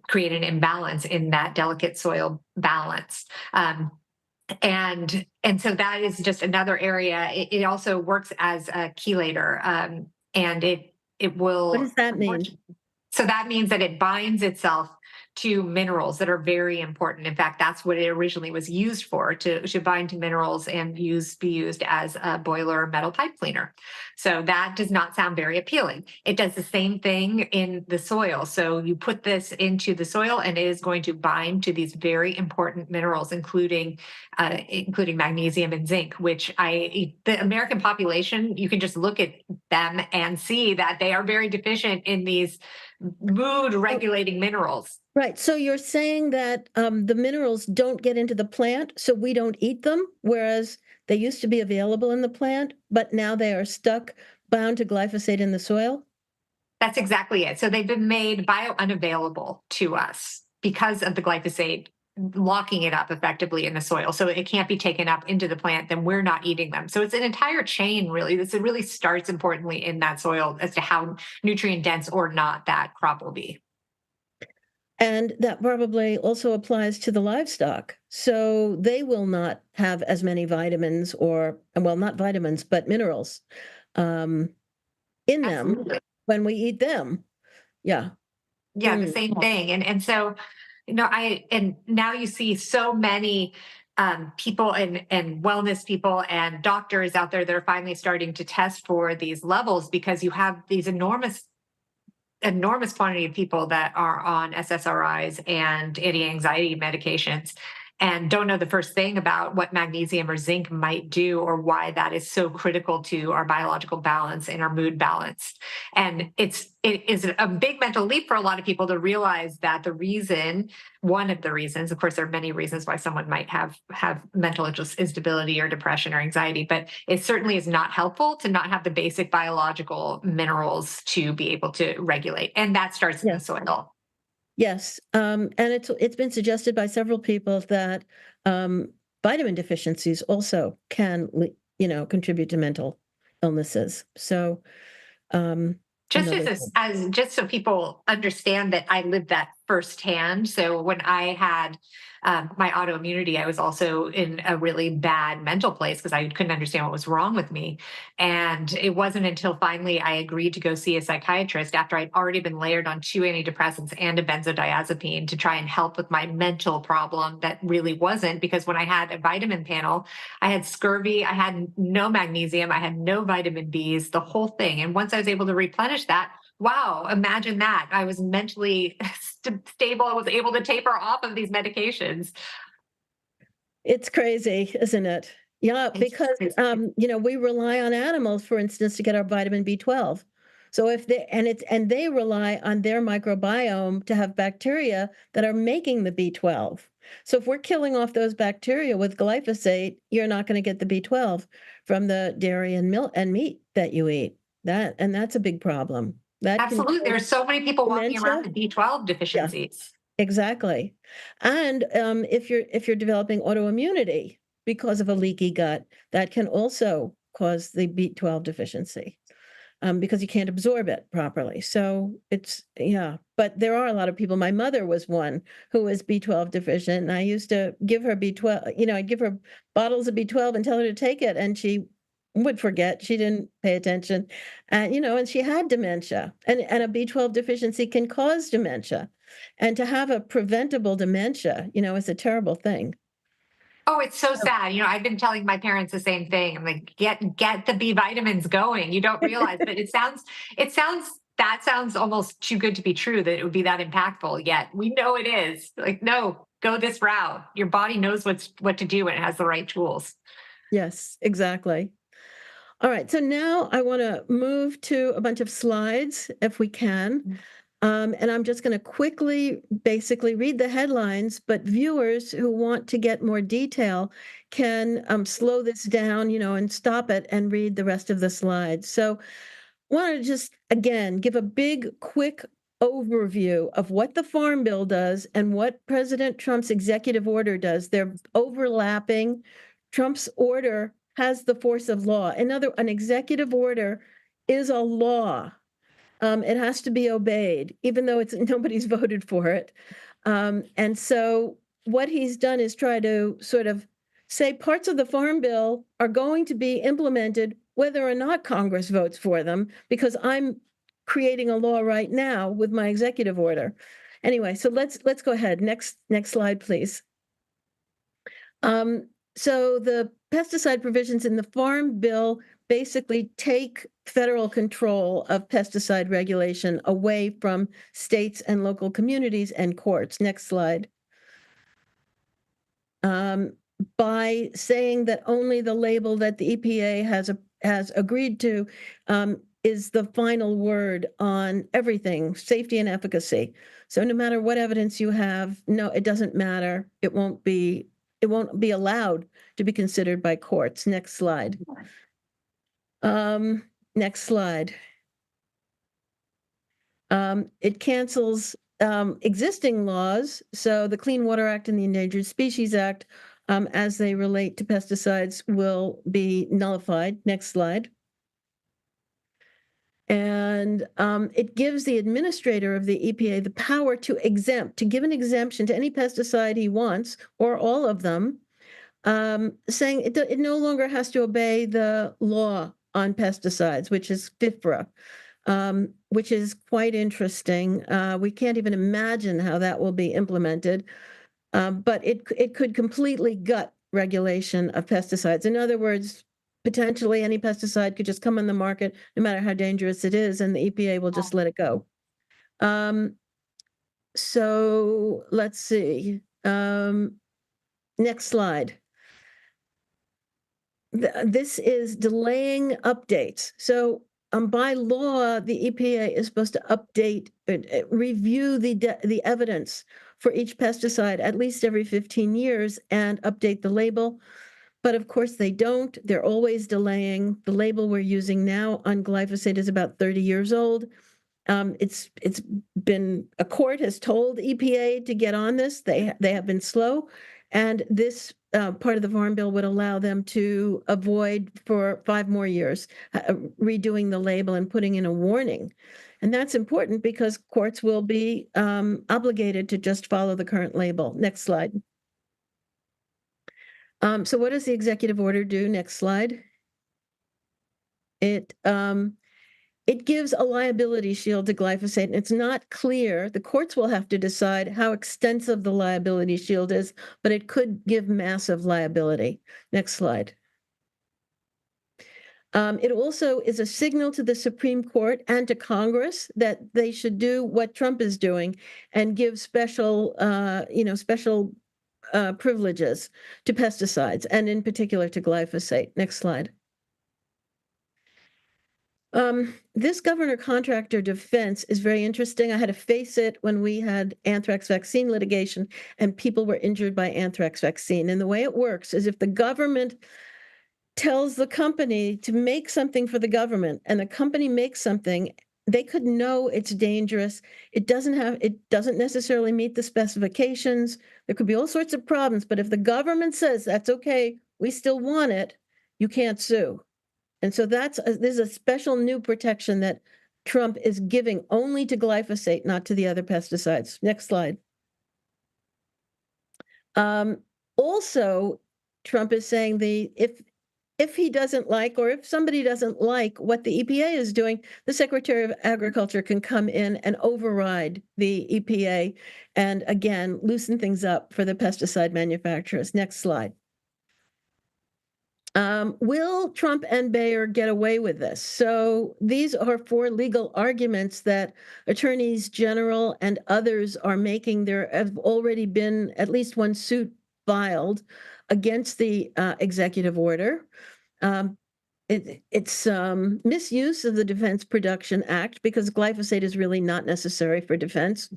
E: create an imbalance in that delicate soil balance. And so that is just another area. It also works as a chelator, and it will.
D: What does that mean?
E: So that means that it binds itself to minerals that are very important. In fact, that's what it originally was used for, to bind to minerals and be used as a boiler metal pipe cleaner. So that does not sound very appealing. It does the same thing in the soil. So you put this into the soil and it is going to bind to these very important minerals, including magnesium and zinc, which the American population, you can just look at them and see that they are very deficient in these mood regulating minerals.
D: Right. So you're saying that the minerals don't get into the plant, so we don't eat them, whereas they used to be available in the plant, but now they are stuck, bound to glyphosate in the soil?
E: That's exactly it. So they've been made bio-unavailable to us because of the glyphosate locking it up effectively in the soil. So it can't be taken up into the plant, then we're not eating them. So it's an entire chain, really. It really starts importantly in that soil as to how nutrient dense or not that crop will be.
D: And that probably also applies to the livestock. So they will not have as many vitamins not vitamins, but minerals in
E: Absolutely.
D: them when we eat them. Yeah.
E: Yeah, the same thing. And so, and now you see so many people and wellness people and doctors out there that are finally starting to test for these levels, because you have these enormous quantity of people that are on SSRIs and anti-anxiety medications and don't know the first thing about what magnesium or zinc might do or why that is so critical to our biological balance and our mood balance. And it is a big mental leap for a lot of people to realize that one of the reasons, of course, there are many reasons why someone might have mental instability or depression or anxiety, but it certainly is not helpful to not have the basic biological minerals to be able to regulate. And that starts in the soil.
D: Yes, and it's been suggested by several people that vitamin deficiencies also can, contribute to mental illnesses. So,
E: just so people understand that I lived that firsthand. So when I had my autoimmunity, I was also in a really bad mental place because I couldn't understand what was wrong with me. And it wasn't until finally I agreed to go see a psychiatrist after I'd already been layered on 2 antidepressants and a benzodiazepine to try and help with my mental problem that really wasn't, because when I had a vitamin panel, I had scurvy, I had no magnesium, I had no vitamin Bs, the whole thing. And once I was able to replenish that, wow, imagine that. I was mentally stable. I was able to taper off of these medications.
D: It's crazy, isn't it? Yeah, because, we rely on animals, for instance, to get our vitamin B12. So they rely on their microbiome to have bacteria that are making the B12. So if we're killing off those bacteria with glyphosate, you're not going to get the B12 from the dairy and milk and meat that you eat. That's a big problem.
E: Absolutely. There's so many people walking around with B12 deficiencies.
D: Yeah, exactly. And if you're developing autoimmunity because of a leaky gut, that can also cause the B12 deficiency. Because you can't absorb it properly. So it's, yeah, but there are a lot of people. My mother was one who was B12 deficient, and I used to give her B12, I'd give her bottles of B12 and tell her to take it, and she would forget. She didn't pay attention. And she had dementia, and a B12 deficiency can cause dementia. And to have a preventable dementia, is a terrible thing.
E: Oh, it's so sad. I've been telling my parents the same thing. I'm like, get the B vitamins going. You don't realize, but that sounds almost too good to be true that it would be that impactful. Yet we know it is. Like, no, go this route. Your body knows what to do and it has the right tools.
D: Yes, exactly. All right. So now I want to move to a bunch of slides, if we can. And I'm just going to quickly basically read the headlines, but viewers who want to get more detail can slow this down, and stop it and read the rest of the slides. So I want to just, again, give a big, quick overview of what the Farm Bill does and what President Trump's executive order does. They're overlapping. Trump's order has the force of law. An executive order is a law. It has to be obeyed, even though nobody's voted for it. And so what he's done is try to sort of say parts of the Farm Bill are going to be implemented whether or not Congress votes for them, because I'm creating a law right now with my executive order. Anyway, so let's go ahead. Next slide, please. So the pesticide provisions in the Farm Bill basically take federal control of pesticide regulation away from states and local communities and courts. Next slide. By saying that only the label that the EPA has agreed to is the final word on everything, safety and efficacy. So no matter what evidence you have, no, it doesn't matter. It won't be allowed to be considered by courts. Next slide. Next slide. It cancels existing laws, so the Clean Water Act and the Endangered Species Act, as they relate to pesticides, will be nullified. Next slide. And it gives the administrator of the EPA the power to give an exemption to any pesticide he wants, or all of them, saying it no longer has to obey the law on pesticides, which is FIFRA, which is quite interesting. We can't even imagine how that will be implemented, but it could completely gut regulation of pesticides. In other words, potentially any pesticide could just come on the market, no matter how dangerous it is, and the EPA will just let it go. So let's see. Next slide. This is delaying updates. So by law, the EPA is supposed to update, review the evidence for each pesticide at least every 15 years and update the label. But of course they don't. They're always delaying. The label we're using now on glyphosate is about 30 years old. It's been, a court has told EPA to get on this. They have been slow, and this part of the Farm Bill would allow them to avoid for 5 more years redoing the label and putting in a warning. And that's important because courts will be obligated to just follow the current label. Next slide. So what does the executive order do? Next slide. It gives a liability shield to glyphosate, and it's not clear. The courts will have to decide how extensive the liability shield is, but it could give massive liability. Next slide. It also is a signal to the Supreme Court and to Congress that they should do what Trump is doing and give special privileges to pesticides, and in particular to glyphosate. Next slide. This governor-contractor defense is very interesting. I had to face it when we had anthrax vaccine litigation and people were injured by anthrax vaccine. And the way it works is if the government tells the company to make something for the government and the company makes something, they could know it's dangerous. It doesn't necessarily meet the specifications. There could be all sorts of problems, but if the government says that's okay, we still want it, you can't sue. And so there's a special new protection that Trump is giving only to glyphosate, not to the other pesticides. Next slide. Also, Trump is saying if he doesn't like, or if somebody doesn't like what the EPA is doing, the Secretary of Agriculture can come in and override the EPA and again loosen things up for the pesticide manufacturers. Next slide. Will Trump and Bayer get away with this? So these are 4 legal arguments that attorneys general and others are making. There have already been at least one suit filed against the executive order. It's misuse of the Defense Production Act because glyphosate is really not necessary for defense.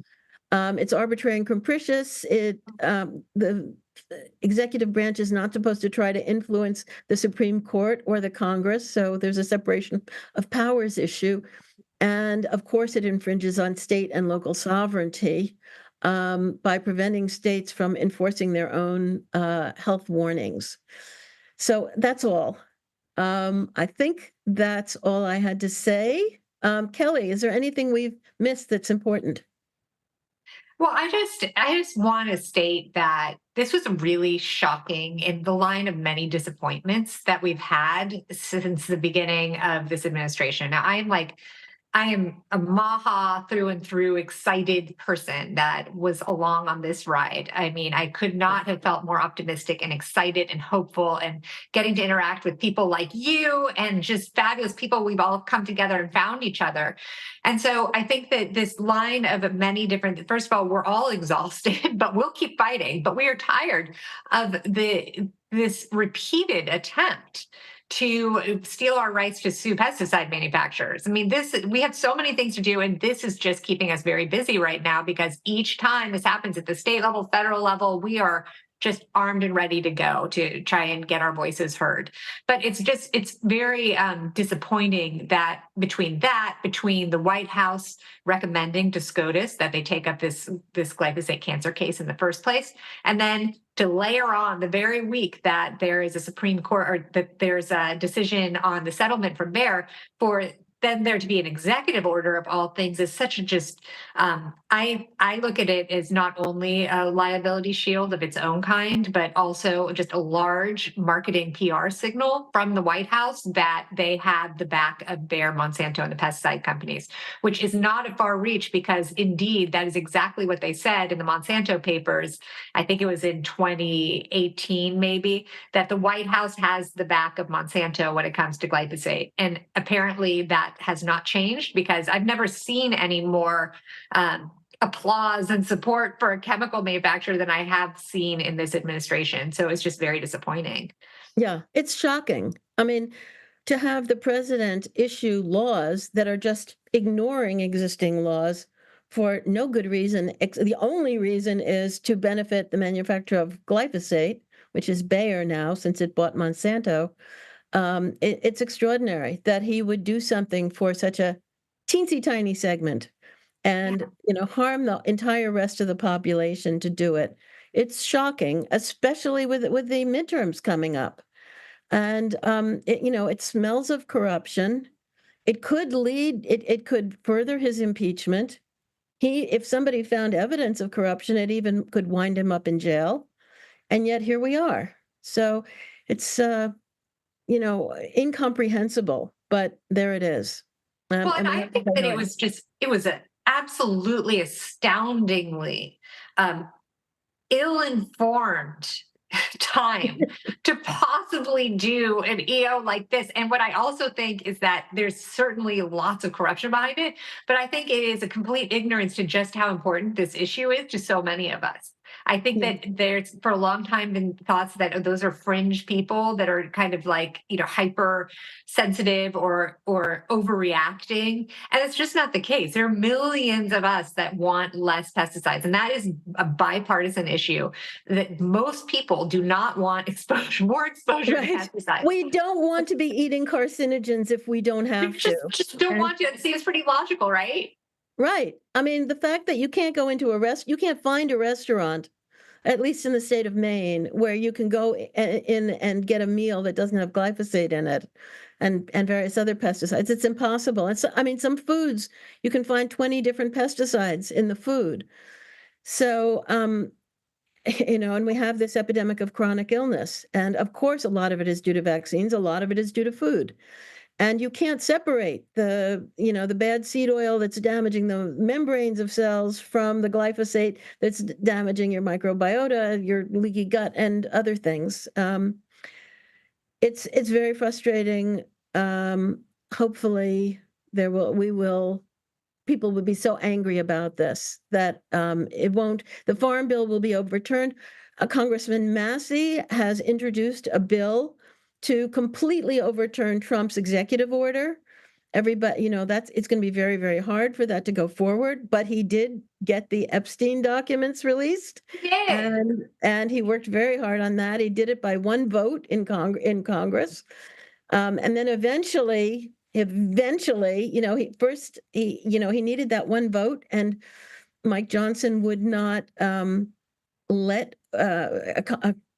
D: It's arbitrary and capricious. The executive branch is not supposed to try to influence the Supreme Court or the Congress, so there's a separation of powers issue. And of course, it infringes on state and local sovereignty by preventing states from enforcing their own health warnings. So that's all. I think that's all I had to say. Kelly, is there anything we've missed that's important?
E: Well, I just want to state that this was really shocking in the line of many disappointments that we've had since the beginning of this administration. Now, I am a MAHA through and through excited person that was along on this ride. I mean, I could not have felt more optimistic and excited and hopeful, and getting to interact with people like you and just fabulous people. We've all come together and found each other. And so I think that this line of many different, first of all, we're all exhausted, but we'll keep fighting. But we are tired of this repeated attempt to steal our rights to sue pesticide manufacturers. I mean, we have so many things to do, and this is just keeping us very busy right now because each time this happens at the state level, federal level, we are just armed and ready to go to try and get our voices heard. But it's very disappointing that between the White House recommending to SCOTUS that they take up this glyphosate cancer case in the first place, and then to layer on the very week that there is a Supreme Court, or that there's a decision on the settlement from Bayer, for then there to be an executive order of all things is such a I look at it as not only a liability shield of its own kind, but also just a large marketing PR signal from the White House that they had the back of Bayer, Monsanto, and the pesticide companies, which is not a far reach because indeed that is exactly what they said in the Monsanto papers. I think it was in 2018 maybe, that the White House has the back of Monsanto when it comes to glyphosate. And apparently that has not changed because I've never seen any more applause and support for a chemical manufacturer than I have seen in this administration. So it's just very disappointing.
D: Yeah, it's shocking. I mean, to have the president issue laws that are just ignoring existing laws for no good reason. The only reason is to benefit the manufacturer of glyphosate, which is Bayer now, since it bought Monsanto. It's extraordinary that he would do something for such a teensy tiny segment and harm the entire rest of the population to do it. It's shocking, especially with the midterms coming up. And it smells of corruption. It could further his impeachment. If somebody found evidence of corruption, it even could wind him up in jail. And yet here we are. So it's incomprehensible, but there it is.
E: Well, and I think that it was an absolutely astoundingly ill-informed time to possibly do an EO like this. And what I also think is that there's certainly lots of corruption behind it, but I think it is a complete ignorance to just how important this issue is to so many of us. I think that there's for a long time been thoughts that those are fringe people that are kind of like, hyper sensitive or overreacting. And it's just not the case. There are millions of us that want less pesticides. And that is a bipartisan issue that most people do not want more exposure to pesticides.
D: We don't want to be eating carcinogens if we don't have to.
E: Just don't want to. It seems pretty logical, right?
D: Right. I mean, the fact that you can't go into you can't find a restaurant at least in the state of Maine, where you can go in and get a meal that doesn't have glyphosate in it and various other pesticides. It's impossible. I mean, some foods, you can find 20 different pesticides in the food. So, and we have this epidemic of chronic illness. And of course, a lot of it is due to vaccines. A lot of it is due to food. And you can't separate the bad seed oil that's damaging the membranes of cells from the glyphosate that's damaging your microbiota, your leaky gut, and other things. It's very frustrating. Hopefully, people will be so angry about this that the Farm Bill will be overturned. Congressman Massie has introduced a bill to completely overturn Trump's executive order. Everybody, it's going to be very, very hard for that to go forward, but he did get the Epstein documents released.
E: Yeah.
D: And he worked very hard on that. He did it by one vote in Congress. And then eventually, he needed that one vote, and Mike Johnson would not let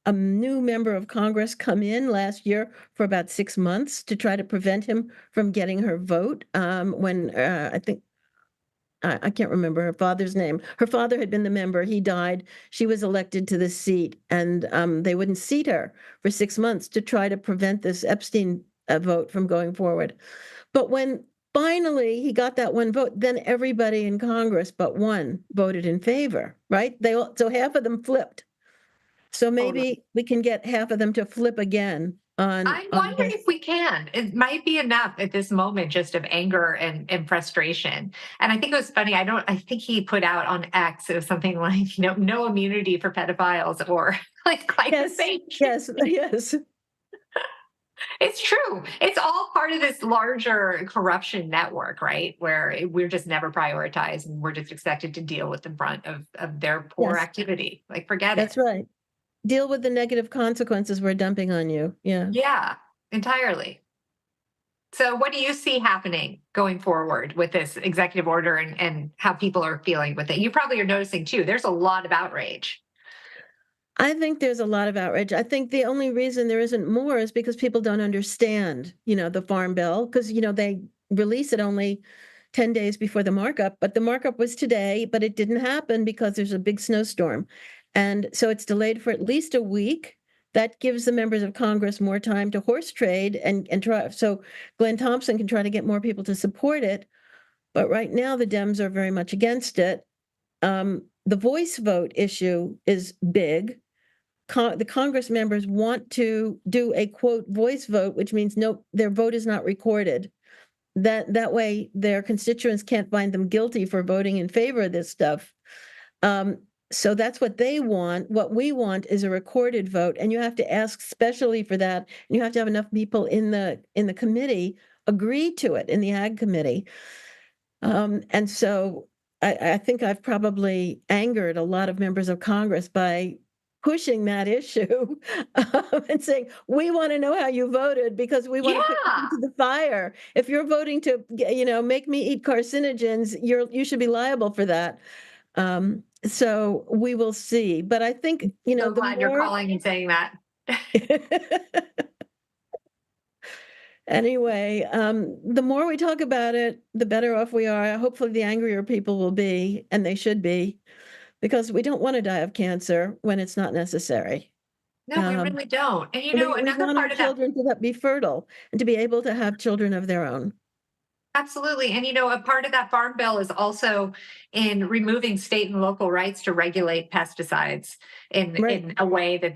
D: a new member of Congress come in last year for about 6 months to try to prevent him from getting her vote. When I can't remember her father's name. Her father had been the member. He died. She was elected to the seat, and they wouldn't seat her for 6 months to try to prevent this Epstein vote from going forward. But when finally he got that one vote, then everybody in Congress but one voted in favor, right? So half of them flipped. So maybe we can get half of them to flip again on.
E: I wonder if we can. It might be enough at this moment just of anger and frustration. And I think it was funny. I think he put out on X, it was something like, no immunity for pedophiles or like glyphosate.
D: Yes.
E: It's true. It's all part of this larger corruption network, right? Where we're just never prioritized and we're just expected to deal with the brunt of their poor activity. Like, forget it.
D: That's right. Deal with the negative consequences we're dumping on you. Yeah.
E: Yeah, entirely. So what do you see happening going forward with this executive order and how people are feeling with it? You probably are noticing too, there's a lot of outrage.
D: I think there's a lot of outrage. I think the only reason there isn't more is because people don't understand, the Farm Bill, because, they release it only 10 days before the markup, but the markup was today, but it didn't happen because there's a big snowstorm. And so it's delayed for at least a week. That gives the members of Congress more time to horse trade and try. So Glenn Thompson can try to get more people to support it. But right now, the Dems are very much against it. The voice vote issue is big. The Congress members want to do a, quote, voice vote, which means no, their vote is not recorded. That way, their constituents can't find them guilty for voting in favor of this stuff. So that's what they want. What we want is a recorded vote, and you have to ask specially for that. And you have to have enough people in the committee agree to it, in the Ag Committee. And so I think I've probably angered a lot of members of Congress by pushing that issue and saying, we want to know how you voted because we want to put you into the fire. If you're voting to, make me eat carcinogens, you should be liable for that. So we will see. But I think,
E: I'm glad you're calling and saying that.
D: Anyway, the more we talk about it, the better off we are. Hopefully the angrier people will be, and they should be, because we don't want to die of cancer when it's not necessary.
E: No, we really don't. And
D: we
E: another
D: want
E: part
D: our
E: of that,
D: children to be fertile and to be able to have children of their own.
E: absolutely. And a part of that Farm Bill is also in removing state and local rights to regulate pesticides in a way that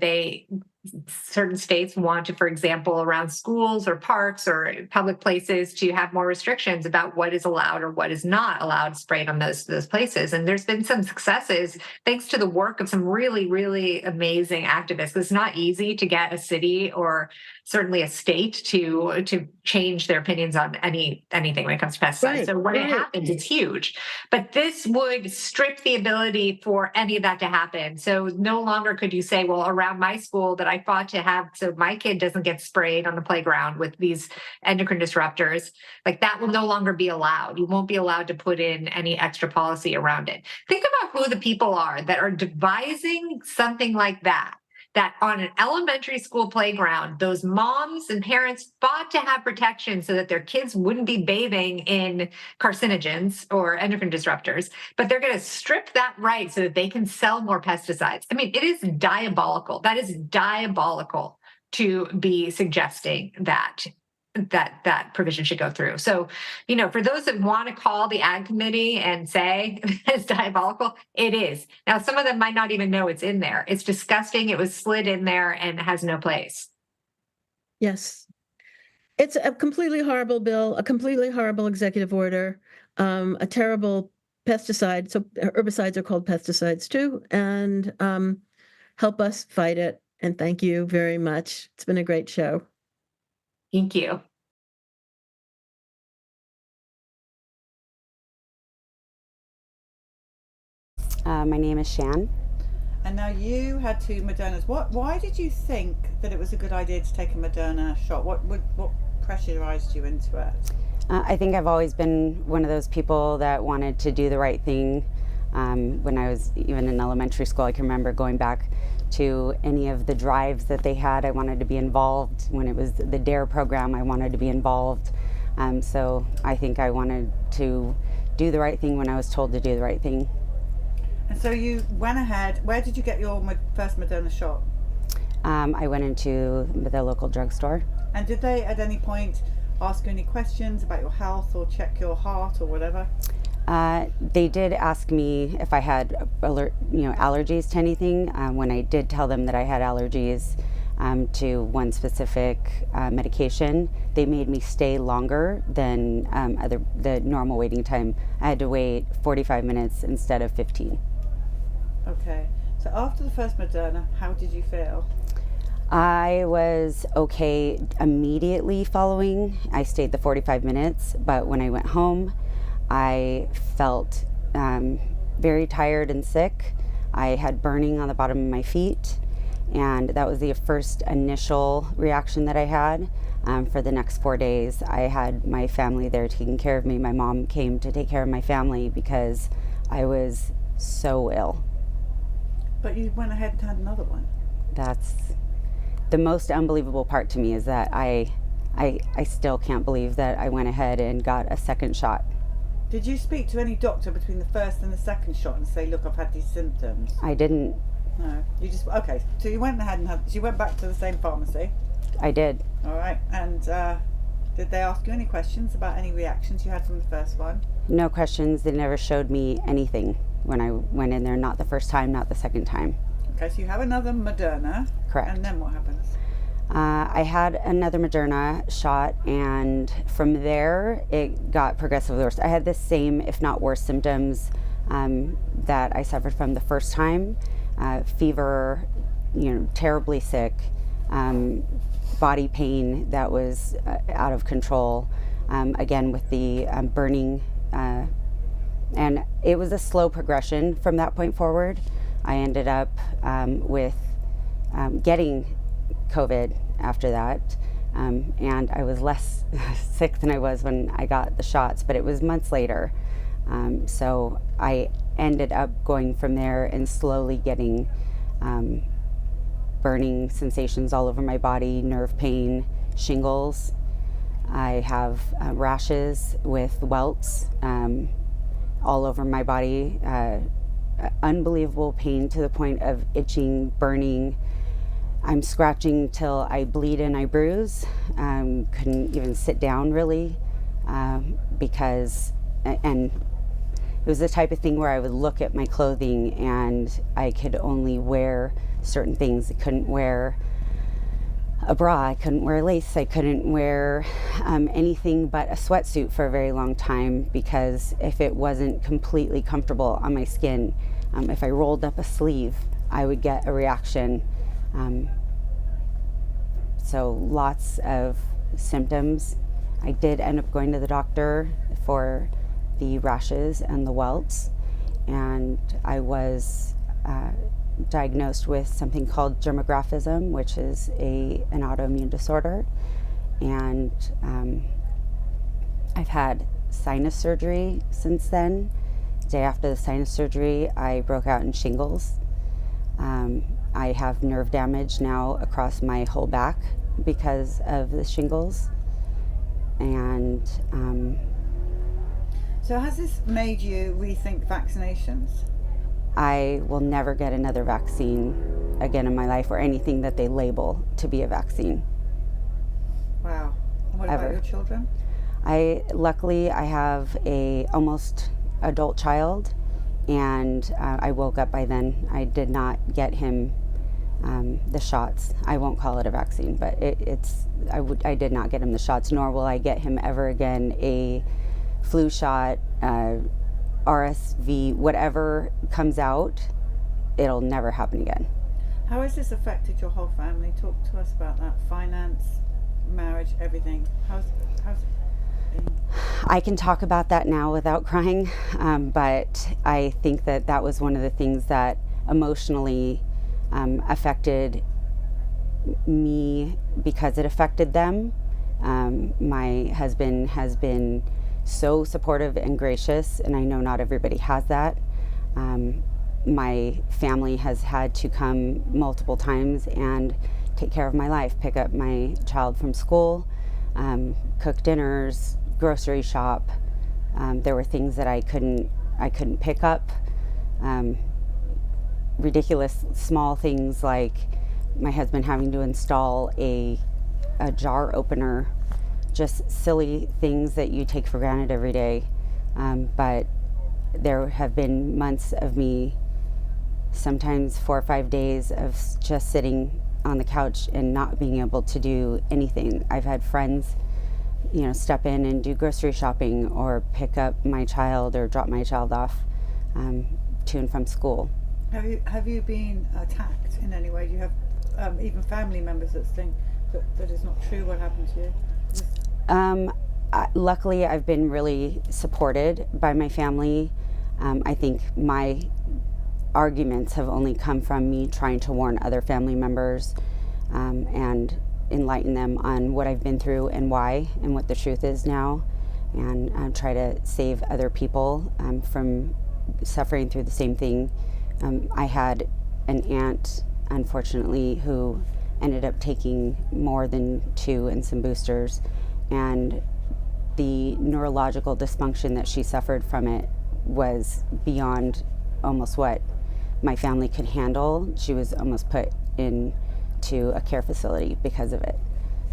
E: certain states want to, for example, around schools or parks or public places, to have more restrictions about what is allowed or what is not allowed sprayed on those places. And there's been some successes thanks to the work of some really, really amazing activists. It's not easy to get a city or certainly a state to change their opinions on anything when it comes to pesticides.
D: Right,
E: so when it happens, it's huge. But this would strip the ability for any of that to happen. So no longer could you say, well, around my school that that I fought to have so my kid doesn't get sprayed on the playground with these endocrine disruptors, like that will no longer be allowed. You won't be allowed to put in any extra policy around it. Think about who the people are that are devising something like that on an elementary school playground, those moms and parents fought to have protection so that their kids wouldn't be bathing in carcinogens or endocrine disruptors, but they're going to strip that right so that they can sell more pesticides. I mean, it is diabolical. That is diabolical to be suggesting that provision should go through. So, for those that want to call the Ag Committee and say it's diabolical, it is. Now, some of them might not even know it's in there. It's disgusting. It was slid in there and has no place.
D: Yes. It's a completely horrible bill, a completely horrible executive order, a terrible pesticide. So herbicides are called pesticides too, and help us fight it. And thank you very much. It's been a great show.
E: Thank you.
F: My name is Shan.
G: And now you had 2 Modernas. Why did you think that it was a good idea to take a Moderna shot? What pressurized you into it?
F: I think I've always been one of those people that wanted to do the right thing. When I was even in elementary school, I can remember going back to any of the drives that they had. I wanted to be involved. When it was the DARE program, I wanted to be involved. So I think I wanted to do the right thing when I was told to do the right thing.
G: And so you went ahead. Where did you get your first Moderna shot?
F: I went into the local drugstore.
G: And did they at any point ask you any questions about your health or check your heart or whatever?
F: They did ask me if I had allergies to anything. When I did tell them that I had allergies to one specific medication, they made me stay longer than the normal waiting time. I had to wait 45 minutes instead of 15.
G: Okay. So after the first Moderna, how did you feel?
F: I was okay immediately following. I stayed the 45 minutes, but when I went home, I felt very tired and sick. I had burning on the bottom of my feet, and that was the first initial reaction that I had. For the next 4 days, I had my family there taking care of me. My mom came to take care of my family because I was so ill.
G: But you went ahead and had another one.
F: That's the most unbelievable part to me, is that I still can't believe that I went ahead and got a second shot.
G: Did you speak to any doctor between the first and the second shot and say, look, I've had these symptoms?
F: I didn't.
G: No. You just, okay. So you went ahead and you went back to the same pharmacy?
F: I did.
G: All right. And did they ask you any questions about any reactions you had from the first one?
F: No questions. They never showed me anything when I went in there. Not the first time, not the second time.
G: Okay, so you have another Moderna.
F: Correct.
G: And then what happens?
F: I had another Moderna shot, and from there it got progressively worse. I had the same, if not worse, symptoms that I suffered from the first time. Fever, terribly sick, body pain that was out of control, again with the burning, and it was a slow progression from that point forward. I ended up with getting COVID after that, and I was less sick than I was when I got the shots, but it was months later. So I ended up going from there and slowly getting burning sensations all over my body, nerve pain, shingles. I have rashes with welts all over my body, unbelievable pain to the point of itching, burning. I'm scratching till I bleed and I bruise. Couldn't even sit down really because, and it was the type of thing where I would look at my clothing and I could only wear certain things. I couldn't wear a bra, I couldn't wear lace, I couldn't wear anything but a sweatsuit for a very long time, because if it wasn't completely comfortable on my skin, if I rolled up a sleeve, I would get a reaction. So lots of symptoms. I did end up going to the doctor for the rashes and the welts, and I was diagnosed with something called dermographism, which is an autoimmune disorder. And I've had sinus surgery since then. The day after the sinus surgery, I broke out in shingles. I have nerve damage now across my whole back because of the shingles. And
G: so has this made you rethink vaccinations?
F: I will never get another vaccine again in my life, or anything that they label to be a vaccine.
G: Wow. And what
F: Ever.
G: about your children?
F: Luckily, I have a almost adult child, and I woke up by then. I did not get him the shots. I won't call it a vaccine, but I did not get him the shots, nor will I get him ever again a flu shot, RSV, whatever comes out, it'll never happen again.
G: How has this affected your whole family? Talk to us about that. Finance, marriage, everything. How's it been?
F: I can talk about that now without crying, but I think that was one of the things that emotionally affected me because it affected them. My husband has been so supportive and gracious, and I know not everybody has that. My family has had to come multiple times and take care of my life, pick up my child from school, cook dinners, grocery shop. There were things that I couldn't pick up. Ridiculous small things like my husband having to install a jar opener, just silly things that you take for granted every day. But there have been months of me, sometimes 4 or 5 days of just sitting on the couch and not being able to do anything. I've had friends, step in and do grocery shopping or pick up my child or drop my child off to and from school.
G: Have you been attacked in any way? Do you have even family members that think that is not true what happened to you?
F: Luckily, I've been really supported by my family. I think my arguments have only come from me trying to warn other family members and enlighten them on what I've been through and why and what the truth is now, and try to save other people from suffering through the same thing. I had an aunt, unfortunately, who ended up taking more than 2 and some boosters, and the neurological dysfunction that she suffered from it was beyond almost what my family could handle. She was almost put into a care facility because of it.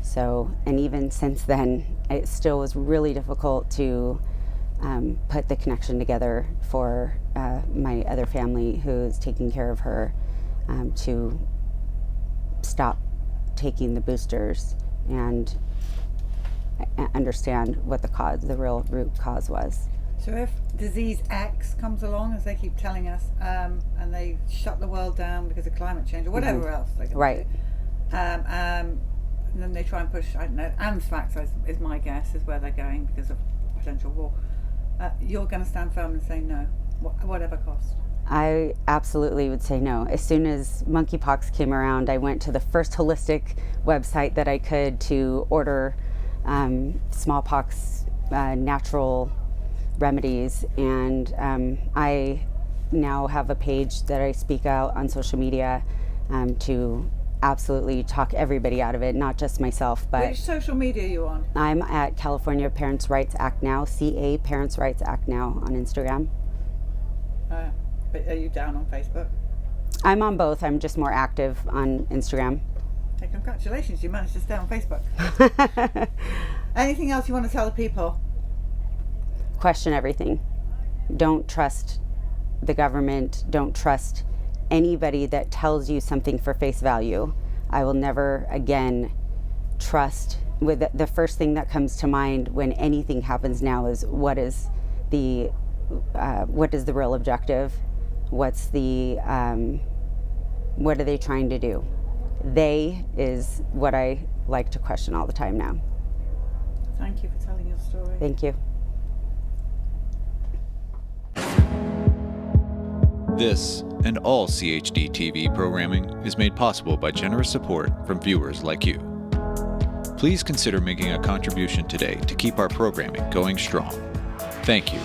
F: So, and even since then, it still was really difficult to put the connection together for my other family who's taking care of her to stop taking the boosters and understand what the real root cause was.
G: So if disease X comes along, as they keep telling us, and they shut the world down because of climate change or whatever else they can
F: Right.
G: do, and then they try and push, I don't know, anthrax is my guess, is where they're going because of potential war. You're going to stand firm and say no, whatever cost.
F: I absolutely would say no. As soon as monkeypox came around, I went to the first holistic website that I could to order smallpox natural remedies, and I now have a page that I speak out on social media to absolutely talk everybody out of it, not just myself. But
G: which social media are you on?
F: I'm at California Parents' Rights Act Now, CA Parents' Rights Act Now on Instagram.
G: But are you down on Facebook?
F: I'm on both. I'm just more active on Instagram.
G: Hey, congratulations, you managed to stay on Facebook. Anything else you want to tell the people?
F: Question everything. Don't trust the government. Don't trust anybody that tells you something for face value. I will never again trust. With the first thing that comes to mind when anything happens now is what is the real objective? What's the what are they trying to do? They is what I like to question all the time now.
G: Thank you for telling your story.
F: Thank you.
A: This and all CHD TV programming is made possible by generous support from viewers like you. Please consider making a contribution today to keep our programming going strong. Thank you.